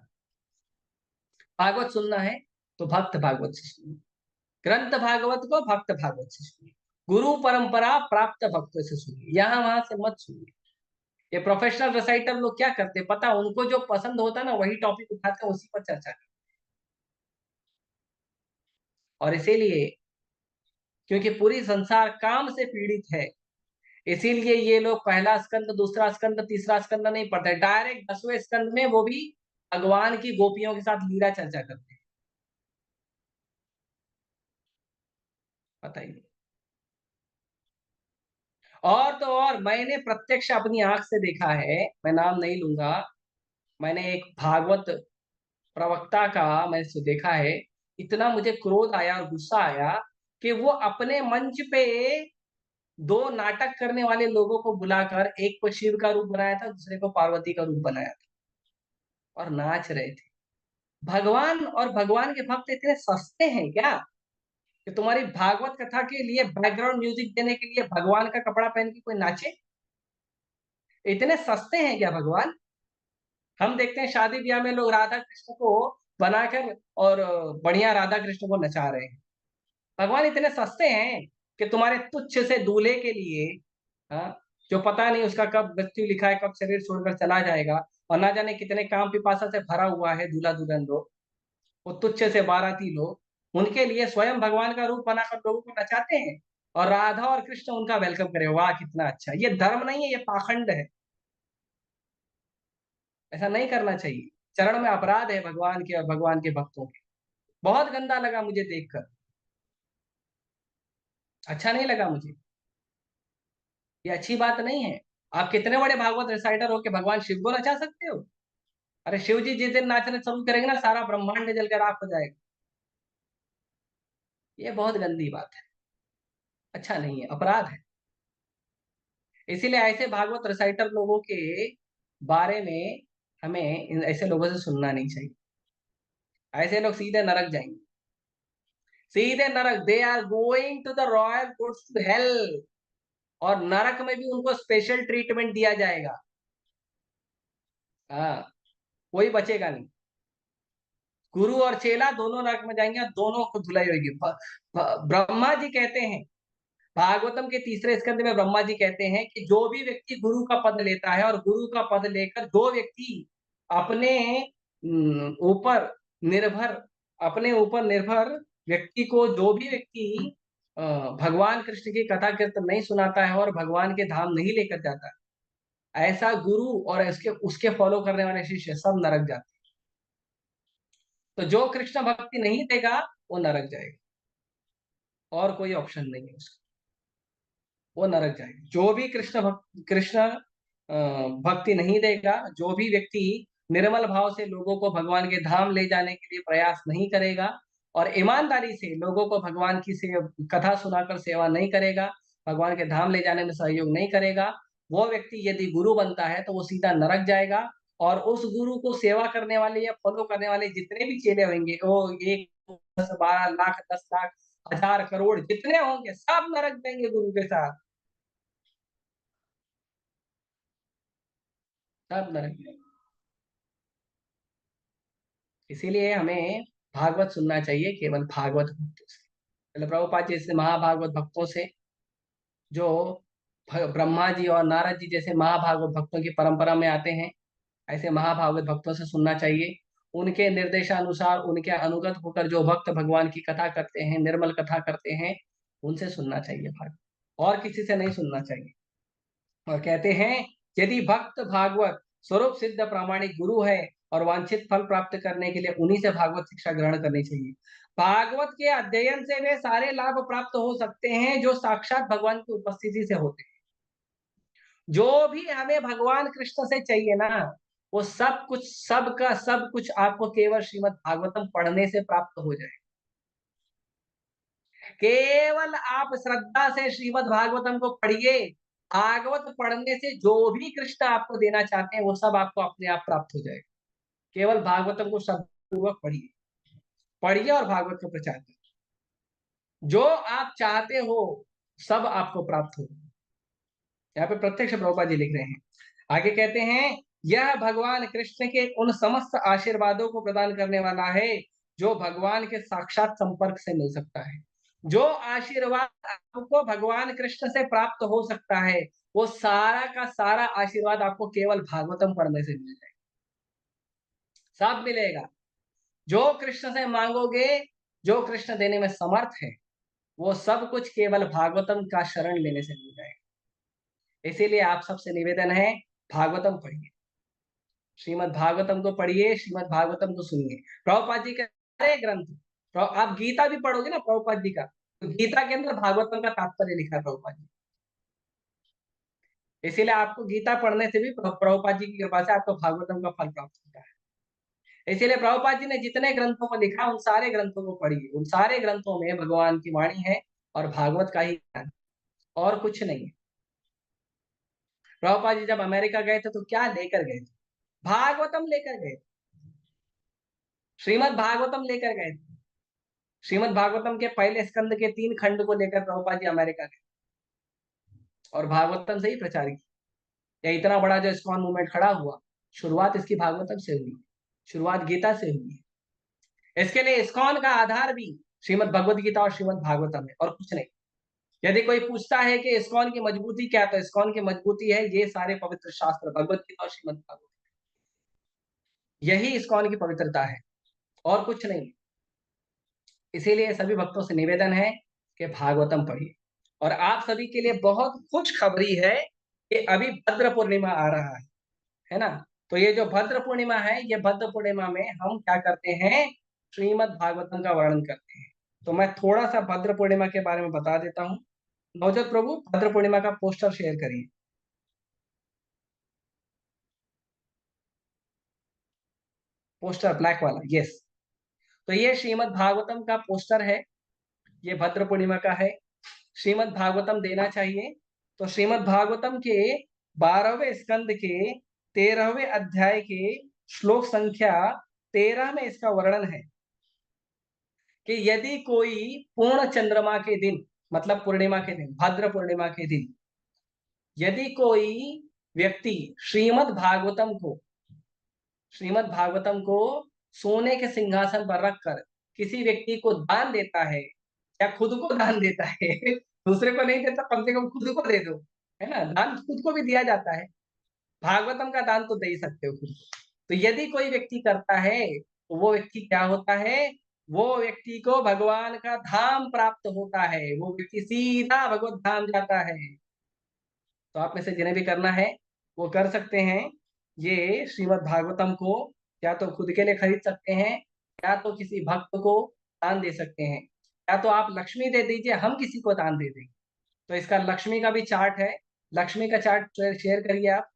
भागवत सुनना है तो भक्त भागवत से सुनिए, ग्रंथ भागवत को भक्त भागवत से सुनिए, गुरु परंपरा प्राप्त भक्तों से सुनिए, यहाँ वहां से मत सुनिए। ये प्रोफेशनल रिसाइटर लोग क्या करते हैं पता, उनको जो पसंद होता है ना वही टॉपिक उठाते हैं, उसी पर चर्चा करते हैं। और इसीलिए क्योंकि पूरी संसार काम से पीड़ित है, इसीलिए ये लोग पहला स्कंद, दूसरा स्कंद, तीसरा स्कंद नहीं पढ़ते, डायरेक्ट 10वें स्कंद में वो भी भगवान की गोपियों के साथ लीला चर्चा करते हैं। पता ही नहीं। और तो और मैंने प्रत्यक्ष अपनी आंख से देखा है, मैं नाम नहीं लूंगा, मैंने एक भागवत प्रवक्ता का मैंने देखा है, इतना मुझे क्रोध आया और गुस्सा आया कि वो अपने मंच पे 2 नाटक करने वाले लोगों को बुलाकर एक को शिव का रूप बनाया था, दूसरे को पार्वती का रूप बनाया था और नाच रहे थे। भगवान और भगवान के भक्त इतने सस्ते हैं क्या कि तुम्हारी भागवत कथा के लिए बैकग्राउंड म्यूजिक देने के लिए भगवान का कपड़ा पहन के कोई नाचे? इतने सस्ते हैं क्या भगवान? हम देखते हैं शादी ब्याह में लोग राधा कृष्ण को बनाकर और बढ़िया राधा कृष्ण को नचा रहे हैं। भगवान इतने सस्ते हैं कि तुम्हारे तुच्छ से दूल्हे के लिए, हाँ, जो पता नहीं उसका कब मृत्यु लिखा है, कब शरीर छोड़कर चला जाएगा, और ना जाने कितने काम पिपासा से भरा हुआ है दूल्हा दुल्हन लोग, वो तुच्छ से बाराती लोग, उनके लिए स्वयं भगवान का रूप बनाकर लोगों को नचाते हैं, और राधा और कृष्ण उनका वेलकम करे। वाह कितना अच्छा! ये धर्म नहीं है, ये पाखंड है। ऐसा नहीं करना चाहिए। चरण में अपराध है भगवान के और भगवान के भक्तों के। बहुत गंदा लगा मुझे देखकर, अच्छा नहीं लगा मुझे। ये अच्छी बात नहीं है। आप कितने बड़े भागवत रिसाइटर हो कि भगवान शिव को नचा सकते हो? अरे शिव जी जिस दिन नाचने शुरू करेंगे ना, सारा ब्रह्मांड जलकर राख हो जाएगा। ये बहुत गंदी बात है, अच्छा नहीं है, अपराध है। इसीलिए ऐसे भागवत रिसाइटर लोगों के बारे में हमें ऐसे लोगों से सुनना नहीं चाहिए। ऐसे लोग सीधे नरक जाएंगे, सीधे नरक। They are going to the royal courts to hell, और नरक में भी उनको स्पेशल ट्रीटमेंट दिया जाएगा। हाँ, कोई बचेगा नहीं। गुरु और चेला दोनों नरक में जाएंगे और दोनों को धुलाई होगी। ब्रह्मा जी कहते हैं, भागवतम के तीसरे स्कंद में ब्रह्मा जी कहते हैं कि जो भी व्यक्ति गुरु का पद लेता है और गुरु का पद लेकर जो व्यक्ति अपने ऊपर निर्भर, अपने ऊपर निर्भर व्यक्ति को, जो भी व्यक्ति भगवान कृष्ण की कथा कीर्तन नहीं सुनाता है और भगवान के धाम नहीं लेकर जाता, ऐसा गुरु और उसके उसके फॉलो करने वाले शिष्य सब नरक जाते हैं। तो जो कृष्ण भक्ति नहीं देगा वो नरक जाएगा, और कोई ऑप्शन नहीं है उसका, वो नरक जाएगा। जो भी कृष्ण भक्ति नहीं देगा, जो भी व्यक्ति निर्मल भाव से लोगों को भगवान के धाम ले जाने के लिए प्रयास नहीं करेगा और ईमानदारी से लोगों को भगवान की कथा सुनाकर सेवा नहीं करेगा, भगवान के धाम ले जाने में सहयोग नहीं करेगा, वो व्यक्ति यदि गुरु बनता है तो वो सीधा नरक जाएगा। और उस गुरु को सेवा करने वाले या फॉलो करने वाले जितने भी चेले होंगे, वो 1, 10, 12 लाख, 10 लाख, 1000 करोड़ जितने होंगे, सब नरक जाएंगे गुरु के साथ, सब नरक जाएंगे। इसीलिए हमें भागवत सुनना चाहिए केवल भागवत भक्तों से। मतलब प्रभुपाद जी जैसे महाभागवत भक्तों से, जो ब्रह्मा जी और नारद जी जैसे महाभागवत भक्तों की परंपरा में आते हैं, ऐसे महाभागवत भक्तों से सुनना चाहिए। उनके निर्देशानुसार, उनके अनुगत होकर जो भक्त भगवान की कथा करते हैं, निर्मल कथा करते हैं, उनसे सुनना चाहिए भागवत, और किसी से नहीं सुनना चाहिए। और कहते हैं यदि भक्त भागवत स्वरूप सिद्ध प्रामाणिक गुरु है और वांछित फल प्राप्त करने के लिए उन्हीं से भागवत शिक्षा ग्रहण करनी चाहिए। भागवत के अध्ययन से वे सारे लाभ प्राप्त हो सकते हैं जो साक्षात भगवान की उपस्थिति से होते हैं। जो भी हमें भगवान कृष्ण से चाहिए ना, वो सब कुछ, सब का सब कुछ आपको केवल श्रीमद् भागवतम पढ़ने से प्राप्त हो जाए। केवल आप श्रद्धा से श्रीमद् भागवतम को पढ़िए। भागवत पढ़ने से जो भी कृष्ण आपको देना चाहते हैं वो सब आपको अपने आप प्राप्त हो जाएगा। केवल भागवतम को श्रद्धापूर्वक पढ़िए, पढ़िए और भागवत का प्रचार करिए। जो आप चाहते हो सब आपको प्राप्त हो। यहाँ पे प्रत्यक्ष प्रभुपाद जी लिख रहे हैं। आगे कहते हैं यह भगवान कृष्ण के उन समस्त आशीर्वादों को प्रदान करने वाला है जो भगवान के साक्षात संपर्क से मिल सकता है। जो आशीर्वाद आपको भगवान कृष्ण से प्राप्त हो सकता है, वो सारा का सारा आशीर्वाद आपको केवल भागवतम पढ़ने से मिल जाएगा। सब मिलेगा। जो कृष्ण से मांगोगे, जो कृष्ण देने में समर्थ है, वो सब कुछ केवल भागवतम का शरण लेने से मिल जाएगा। इसीलिए आप सबसे निवेदन है, भागवतम पढ़िए, श्रीमद् भागवतम को पढ़िए, श्रीमद् भागवतम को सुनिए। प्रभुपाद जी के सारे ग्रंथ, आप गीता भी पढ़ोगे ना प्रभुपाद जी का, तो गीता के अंदर भागवतम का तात्पर्य लिखा है प्रभुपाद जी। इसीलिए आपको गीता पढ़ने से भी प्रभुपाद जी की कृपा से आपको भागवतम का फल प्राप्त होता है। इसीलिए प्रभुपाद जी ने जितने ग्रंथों को लिखा, उन सारे ग्रंथों को पढ़िए। उन सारे ग्रंथों में भगवान की वाणी है और भागवत का ही ज्ञान, और कुछ नहीं है। प्रभुपाद जी जब अमेरिका गए थे तो क्या लेकर गए थे? भागवतम लेकर गए, श्रीमद् भागवतम लेकर गए थे। श्रीमद् भागवतम के पहले स्कंद के 3 खंड को लेकर प्रभुपाद जी अमेरिका गए और भागवतम से ही प्रचार किया। या इतना बड़ा जो इस्कॉन मूवमेंट खड़ा हुआ, शुरुआत इसकी भागवतम से हुई, शुरुआत गीता से हुई है। इसके लिए इस्कॉन का आधार भी श्रीमद् भगवद गीता और श्रीमद् भागवतम है, और कुछ नहीं। यदि कोई पूछता है कि इस्कॉन की मजबूती क्या, तो इस्कॉन की मजबूती है ये सारे पवित्र शास्त्र, भगवद गीता और श्रीमद् भागवत, यही इस्कॉन की पवित्रता है, और कुछ नहीं। इसीलिए सभी भक्तों से निवेदन है कि भागवतम पढ़िए। और आप सभी के लिए बहुत खुश खबरी है कि अभी भद्र पूर्णिमा आ रहा है ना। तो ये जो भद्र पूर्णिमा है, ये भद्र पूर्णिमा में हम क्या करते हैं, श्रीमद् भागवतम का वर्णन करते हैं। तो मैं थोड़ा सा भद्र पूर्णिमा के बारे में बता देता हूँ। नवजोत प्रभु भद्र पूर्णिमा का पोस्टर शेयर करिए। पोस्टर ब्लैक वाला, यस। तो ये श्रीमद् भागवतम का पोस्टर है, ये भद्र पूर्णिमा का है। श्रीमद् भागवतम देना चाहिए। तो श्रीमद् भागवतम के 12वें स्कंद के 13वें अध्याय के श्लोक संख्या 13 में इसका वर्णन है कि यदि कोई पूर्ण चंद्रमा के दिन, मतलब पूर्णिमा के दिन, भद्र पूर्णिमा के दिन, यदि कोई व्यक्ति श्रीमद् भागवतम को सोने के सिंहासन पर रखकर किसी व्यक्ति को दान देता है, या खुद को दान देता है, दूसरे को नहीं देता, कम से कम खुद को दे दो, है ना। दान खुद को भी दिया जाता है, भागवतम का दान तो दे ही सकते हो खुद को। तो यदि कोई व्यक्ति करता है तो वो व्यक्ति क्या होता है, वो व्यक्ति को भगवान का धाम प्राप्त होता है, वो व्यक्ति सीधा भगवत धाम जाता है। तो आप में से जिन्हें भी करना है वो कर सकते हैं। ये श्रीमद् भागवतम को या तो खुद के लिए खरीद सकते हैं, या तो किसी भक्त को दान दे सकते हैं, या तो आप लक्ष्मी दे दीजिए, हम किसी को दान दे देंगे। तो इसका लक्ष्मी का भी चार्ट है, लक्ष्मी का चार्ट शेयर करिए आप।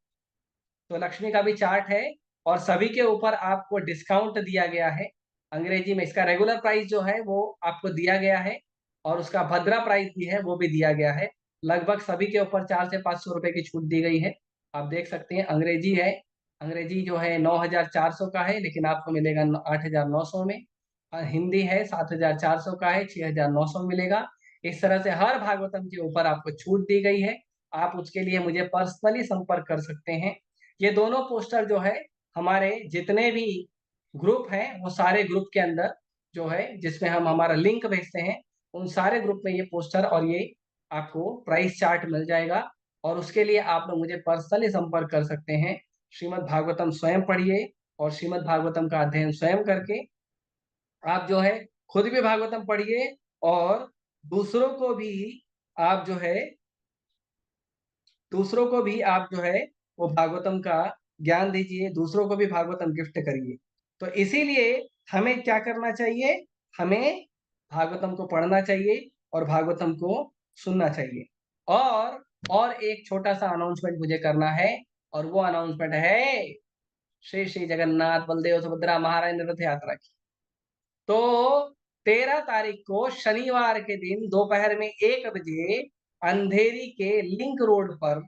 तो लक्ष्मी का भी चार्ट है, और सभी के ऊपर आपको डिस्काउंट दिया गया है। अंग्रेजी में इसका रेगुलर प्राइस जो है वो आपको दिया गया है, और उसका भद्रा प्राइस भी है, वो भी दिया गया है। लगभग सभी के ऊपर 400 से 500 रुपए की छूट दी गई है। आप देख सकते हैं, अंग्रेजी है, अंग्रेजी जो है 9400 का है, लेकिन आपको मिलेगा 8900 में। हिंदी है 7400 का है, 6900 मिलेगा। इस तरह से हर भागवतम के ऊपर आपको छूट दी गई है। आप उसके लिए मुझे पर्सनली संपर्क कर सकते हैं। ये दोनों पोस्टर जो है, हमारे जितने भी ग्रुप है वो सारे ग्रुप के अंदर जो है जिसमें हम हमारा लिंक भेजते हैं, उन सारे ग्रुप में ये पोस्टर और ये आपको प्राइस चार्ट मिल जाएगा। और उसके लिए आप लोग मुझे पर्सनली संपर्क कर सकते हैं। श्रीमद् भागवतम स्वयं पढ़िए और श्रीमद् भागवतम का अध्ययन स्वयं करके आप जो है खुद भी भागवतम पढ़िए और दूसरों को भी आप जो है दूसरों को भी आप जो है वो भागवतम का ज्ञान दीजिए, दूसरों को भी भागवतम गिफ्ट करिए। तो इसीलिए हमें क्या करना चाहिए, हमें भागवतम को पढ़ना चाहिए और भागवतम को सुनना चाहिए। और एक छोटा सा अनाउंसमेंट मुझे करना है, और वो अनाउंसमेंट है श्री श्री जगन्नाथ बलदेव सुभद्रा महाराज रथ यात्रा की। तो 13 तारीख को शनिवार के दिन दोपहर में 1 बजे अंधेरी के लिंक रोड पर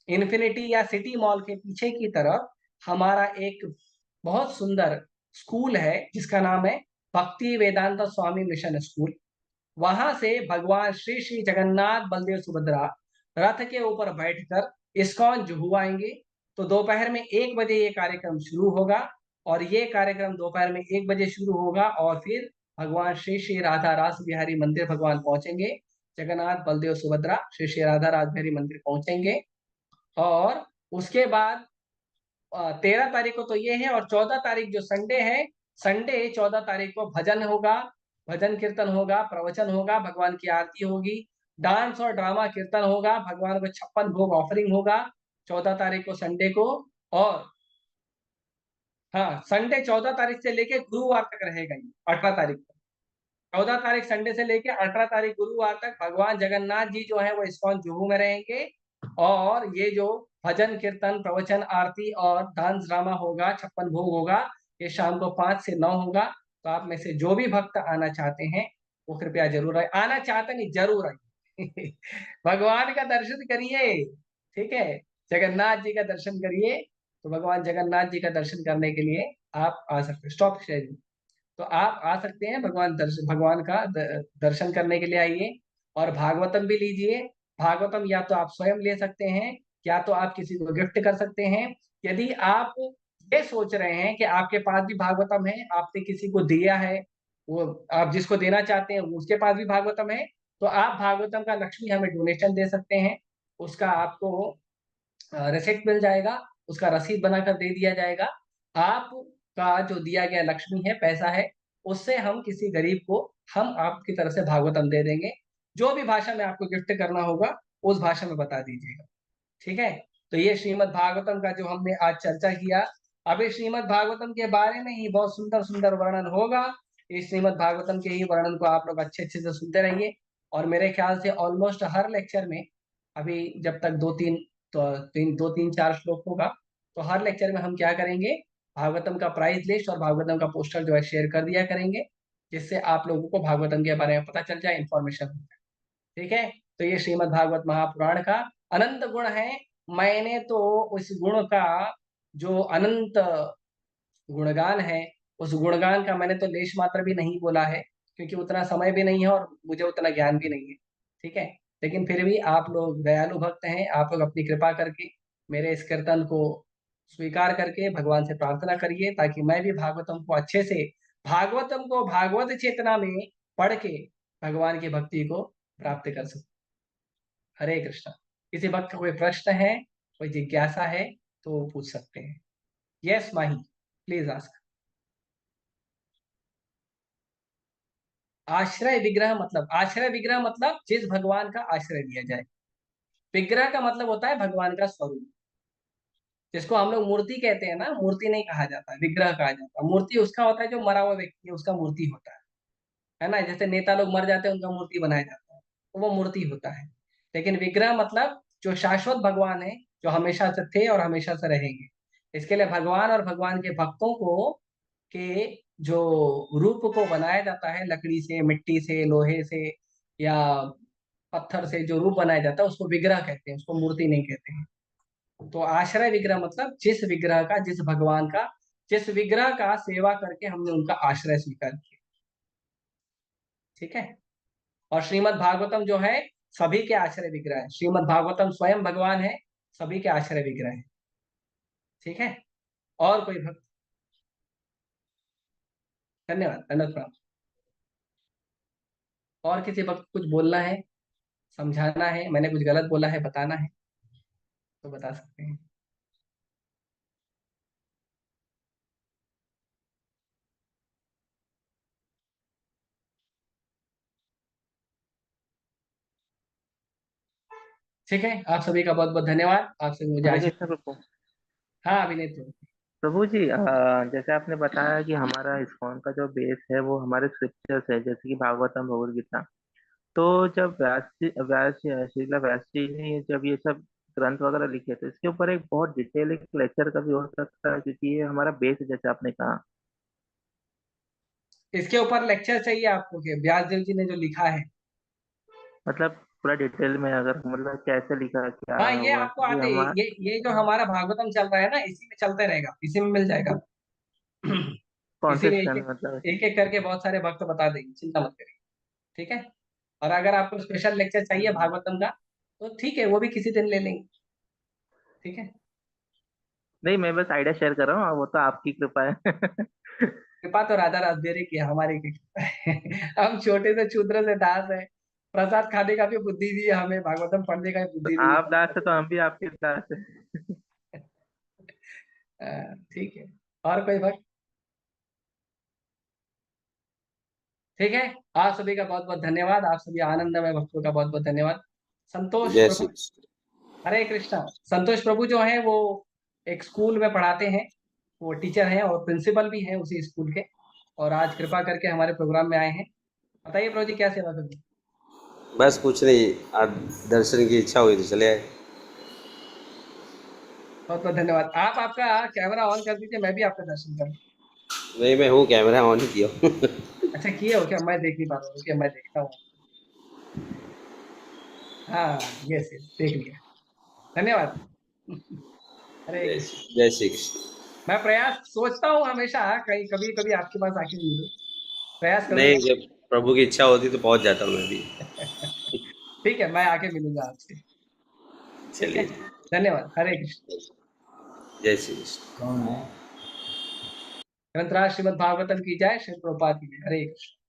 इन्फिनिटी या सिटी मॉल के पीछे की तरफ हमारा एक बहुत सुंदर स्कूल है जिसका नाम है भक्ति वेदांत स्वामी मिशन स्कूल। वहां से भगवान श्री श्री जगन्नाथ बलदेव सुभद्रा रथ के ऊपर बैठकर इस्कॉन जुहू आएंगे। तो दोपहर में 1 बजे ये कार्यक्रम शुरू होगा और ये कार्यक्रम दोपहर में 1 बजे शुरू होगा और फिर भगवान श्री श्री राधा रास बिहारी मंदिर भगवान पहुंचेंगे। जगन्नाथ बलदेव सुभद्रा श्री श्री राधा रास बिहारी मंदिर पहुंचेंगे और उसके बाद 13 तारीख को तो ये है, और 14 तारीख जो संडे है, संडे 14 तारीख को भजन होगा, भजन कीर्तन होगा, प्रवचन होगा, भगवान की आरती होगी, डांस और ड्रामा कीर्तन होगा, भगवान को 56 भोग ऑफरिंग होगा 14 तारीख को संडे को। और हाँ, संडे 14 तारीख से लेके गुरुवार तक रहेगा ये 18 तारीख तक। 14 तारीख संडे से लेके 18 तारीख गुरुवार तक भगवान जगन्नाथ जी जो है वो इस्कॉन जुहू में रहेंगे। और ये जो भजन कीर्तन प्रवचन आरती और डांस ड्रामा होगा, 56 भोग होगा, ये शाम को 5 से 9 होगा। तो आप में से जो भी भक्त आना चाहते हैं वो कृपया जरूर आए। आना चाहते नहीं, जरूर आइए भगवान का दर्शन करिए, ठीक है, जगन्नाथ जी का दर्शन करिए। तो भगवान जगन्नाथ जी का दर्शन करने के लिए आप आ सकते हैं। Stop sharing. तो आप आ सकते हैं भगवान का दर्शन करने के लिए आइए और भागवतम भी लीजिए। भागवतम या तो आप स्वयं ले सकते हैं या तो आप किसी को गिफ्ट कर सकते हैं। यदि आप ये सोच रहे हैं कि आपके पास भी भागवतम है, आपने किसी को दिया है, वो आप जिसको देना चाहते हैं उसके पास भी भागवतम है, तो आप भागवतम का लक्ष्मी हमें डोनेशन दे सकते हैं। उसका आपको रिसिप्ट मिल जाएगा, उसका रसीद बनाकर दे दिया जाएगा। आपका जो दिया गया लक्ष्मी है, पैसा है, उससे हम किसी गरीब को हम आपकी तरफ से भागवतम दे देंगे। जो भी भाषा में आपको गिफ्ट करना होगा उस भाषा में बता दीजिएगा, ठीक है। तो ये श्रीमद् भागवतम का जो हमने आज चर्चा किया, अभी श्रीमद् भागवतम के बारे में ही बहुत सुंदर सुंदर वर्णन होगा। इस श्रीमद् भागवतम के ही वर्णन को आप लोग अच्छे अच्छे से सुनते रहिए। और मेरे ख्याल से ऑलमोस्ट हर लेक्चर में, अभी जब तक दो तीन चार श्लोक होगा, तो हर लेक्चर में हम क्या करेंगे, भागवतम का प्राइस लिस्ट और भागवतम का पोस्टर जो है शेयर कर दिया करेंगे, जिससे आप लोगों को भागवतम के बारे में पता चल जाए, इंफॉर्मेशन हो जाए, ठीक है। तो ये श्रीमद् भागवत महापुराण का अनंत गुण है। मैंने तो उस गुण का जो अनंत गुणगान है, उस गुणगान का मैंने तो लेश मात्र भी नहीं बोला है, क्योंकि उतना समय भी नहीं है और मुझे उतना ज्ञान भी नहीं है, ठीक है। लेकिन फिर भी आप लोग दयालु भक्त हैं, आप लोग अपनी कृपा करके मेरे इस कीर्तन को स्वीकार करके भगवान से प्रार्थना करिए, ताकि मैं भी भागवतम को अच्छे से, भागवतम को भागवत चेतना में पढ़ के भगवान की भक्ति को प्राप्त कर सकूं। हरे कृष्णा। किसी भक्त का कोई प्रश्न है, कोई जिज्ञासा है तो वो पूछ सकते हैं। Yes Mahi, please ask. आश्रय विग्रह मतलब जिस भगवान का आश्रय लिया जाए। विग्रह का मतलब होता है भगवान का स्वरूप, जिसको हम लोग मूर्ति कहते हैं ना। मूर्ति नहीं कहा जाता, विग्रह कहा जाता है। मूर्ति उसका होता है जो मरा हुआ व्यक्ति है, उसका मूर्ति होता है ना। जैसे नेता लोग मर जाते हैं, उनका मूर्ति बनाया जाता है, तो वो मूर्ति होता है। लेकिन विग्रह मतलब जो शाश्वत भगवान है, जो हमेशा से थे और हमेशा से रहेंगे। इसके लिए भगवान और भगवान के भक्तों को के जो रूप को बनाया जाता है, लकड़ी से, मिट्टी से, लोहे से या पत्थर से जो रूप बनाया जाता है, उसको विग्रह कहते हैं, उसको मूर्ति नहीं कहते हैं। तो आश्रय विग्रह मतलब जिस विग्रह का, जिस भगवान का, जिस विग्रह का सेवा करके हमने उनका आश्रय स्वीकार किया, ठीक है। और श्रीमद् भागवतम जो है सभी के आश्रय विग्रह है। श्रीमद् भागवतम स्वयं भगवान है, सभी के आश्रय विग्रह है, ठीक है। और कोई भक्त? धन्यवाद, धन्यवाद प्रणाम। और किसी वक्त कुछ बोलना है, समझाना है, मैंने कुछ गलत बोला है, बताना है तो बता सकते हैं। ठीक है, आप सभी का बहुत बहुत धन्यवाद। आपसे मुझे हरे आशीष। कृष्ण प्रभु। हाँ अभिनेत जी। प्रभु जी, जैसे आपने बताया कि हमारा इस्कॉन का जो बेस है वो हमारे स्क्रिप्चर्स है, जैसे कि भागवतम, भगवद गीता। तो जब श्रीला व्यास जी ने जब ये सब ग्रंथ वगैरह लिखे थे, इसके ऊपर एक बहुत डिटेल एक लेक्चर का भी हो सकता है, क्योंकि ये हमारा बेस है जैसे आपने कहा। इसके ऊपर लेक्चर चाहिए आपको कि व्यास देव जी ने जो लिखा है? मतलब पूरा डिटेल में, अगर मतलब कैसे लिखा, क्या हाँ ये हुआ, आपको क्योंकि आते, हमारा ये जो हमारा भागवतम चल रहा है ना, इसी में चलते रहेगा, इसी में मिल जाएगा। इसी में कॉन्सेप्शन मतलब। एक करके बहुत सारे भक्त बता देंगे, चिंता मत करिए। ठीक है। और अगर आपको स्पेशल लेक्चर चाहिए भागवतम का तो ठीक है, वो भी किसी दिन ले लेंगे। ठीक है। नहीं, मैं बस आइडिया शेयर कर रहा हूँ, वो तो आपकी कृपा है। कृपा तो राधा रासबेरी की है, हमारी की कृपा है। हम छोटे से शूद्र से दास है। प्रसाद खाने का भी बुद्धि दी है हमें, भागवतम पढ़ने का भी तो बुद्धि दी आप दास है तो हम भी आपके दास है। ठीक है। और कोई बात? ठीक है। आप सभी का बहुत बहुत धन्यवाद, आप सभी आनंदमय भक्तों का बहुत बहुत धन्यवाद। संतोष जय श्री प्रभु, कृष्ण। हरे कृष्णा। संतोष प्रभु जो है वो एक स्कूल में पढ़ाते हैं, वो टीचर हैं और प्रिंसिपल भी हैं उसी स्कूल के, और आज कृपा करके हमारे प्रोग्राम में आए हैं। बताइए प्रभु जी, क्या सेवा करनी? बस कुछ नहीं, आज दर्शन की इच्छा हुई तो चले आए। बहुत बहुत धन्यवाद। आप आपका कैमरा ऑन कर दीजिए, मैं भी आपका दर्शन करूँ। नहीं, मैं हूँ, कैमरा ऑन ही किया हूँ। अच्छा किए हो क्या? मैं देख नहीं पा रहा हूँ, क्या मैं देखता हूँ। हाँ, यस यस, देख लिया। धन्यवाद। हरे कृष्ण। जय श्री कृष्ण। मैं प्रयास सोचता हूँ हमेशा, कहीं कभी कभी आपके पास आके मिलूं, प्रयास नहीं, करूंगा। जब प्रभु की इच्छा होती तो पहुंच जाता हूँ मैं भी। ठीक है, मैं आके मिलूंगा आपसे। ठीक है। चलिए। धन्यवाद। हरे कृष्ण। जय श्री कृष्ण। ग्रंथराज श्रीमद् भागवतम की जय, श्री प्रभुपाद की जय। हरे कृष्ण।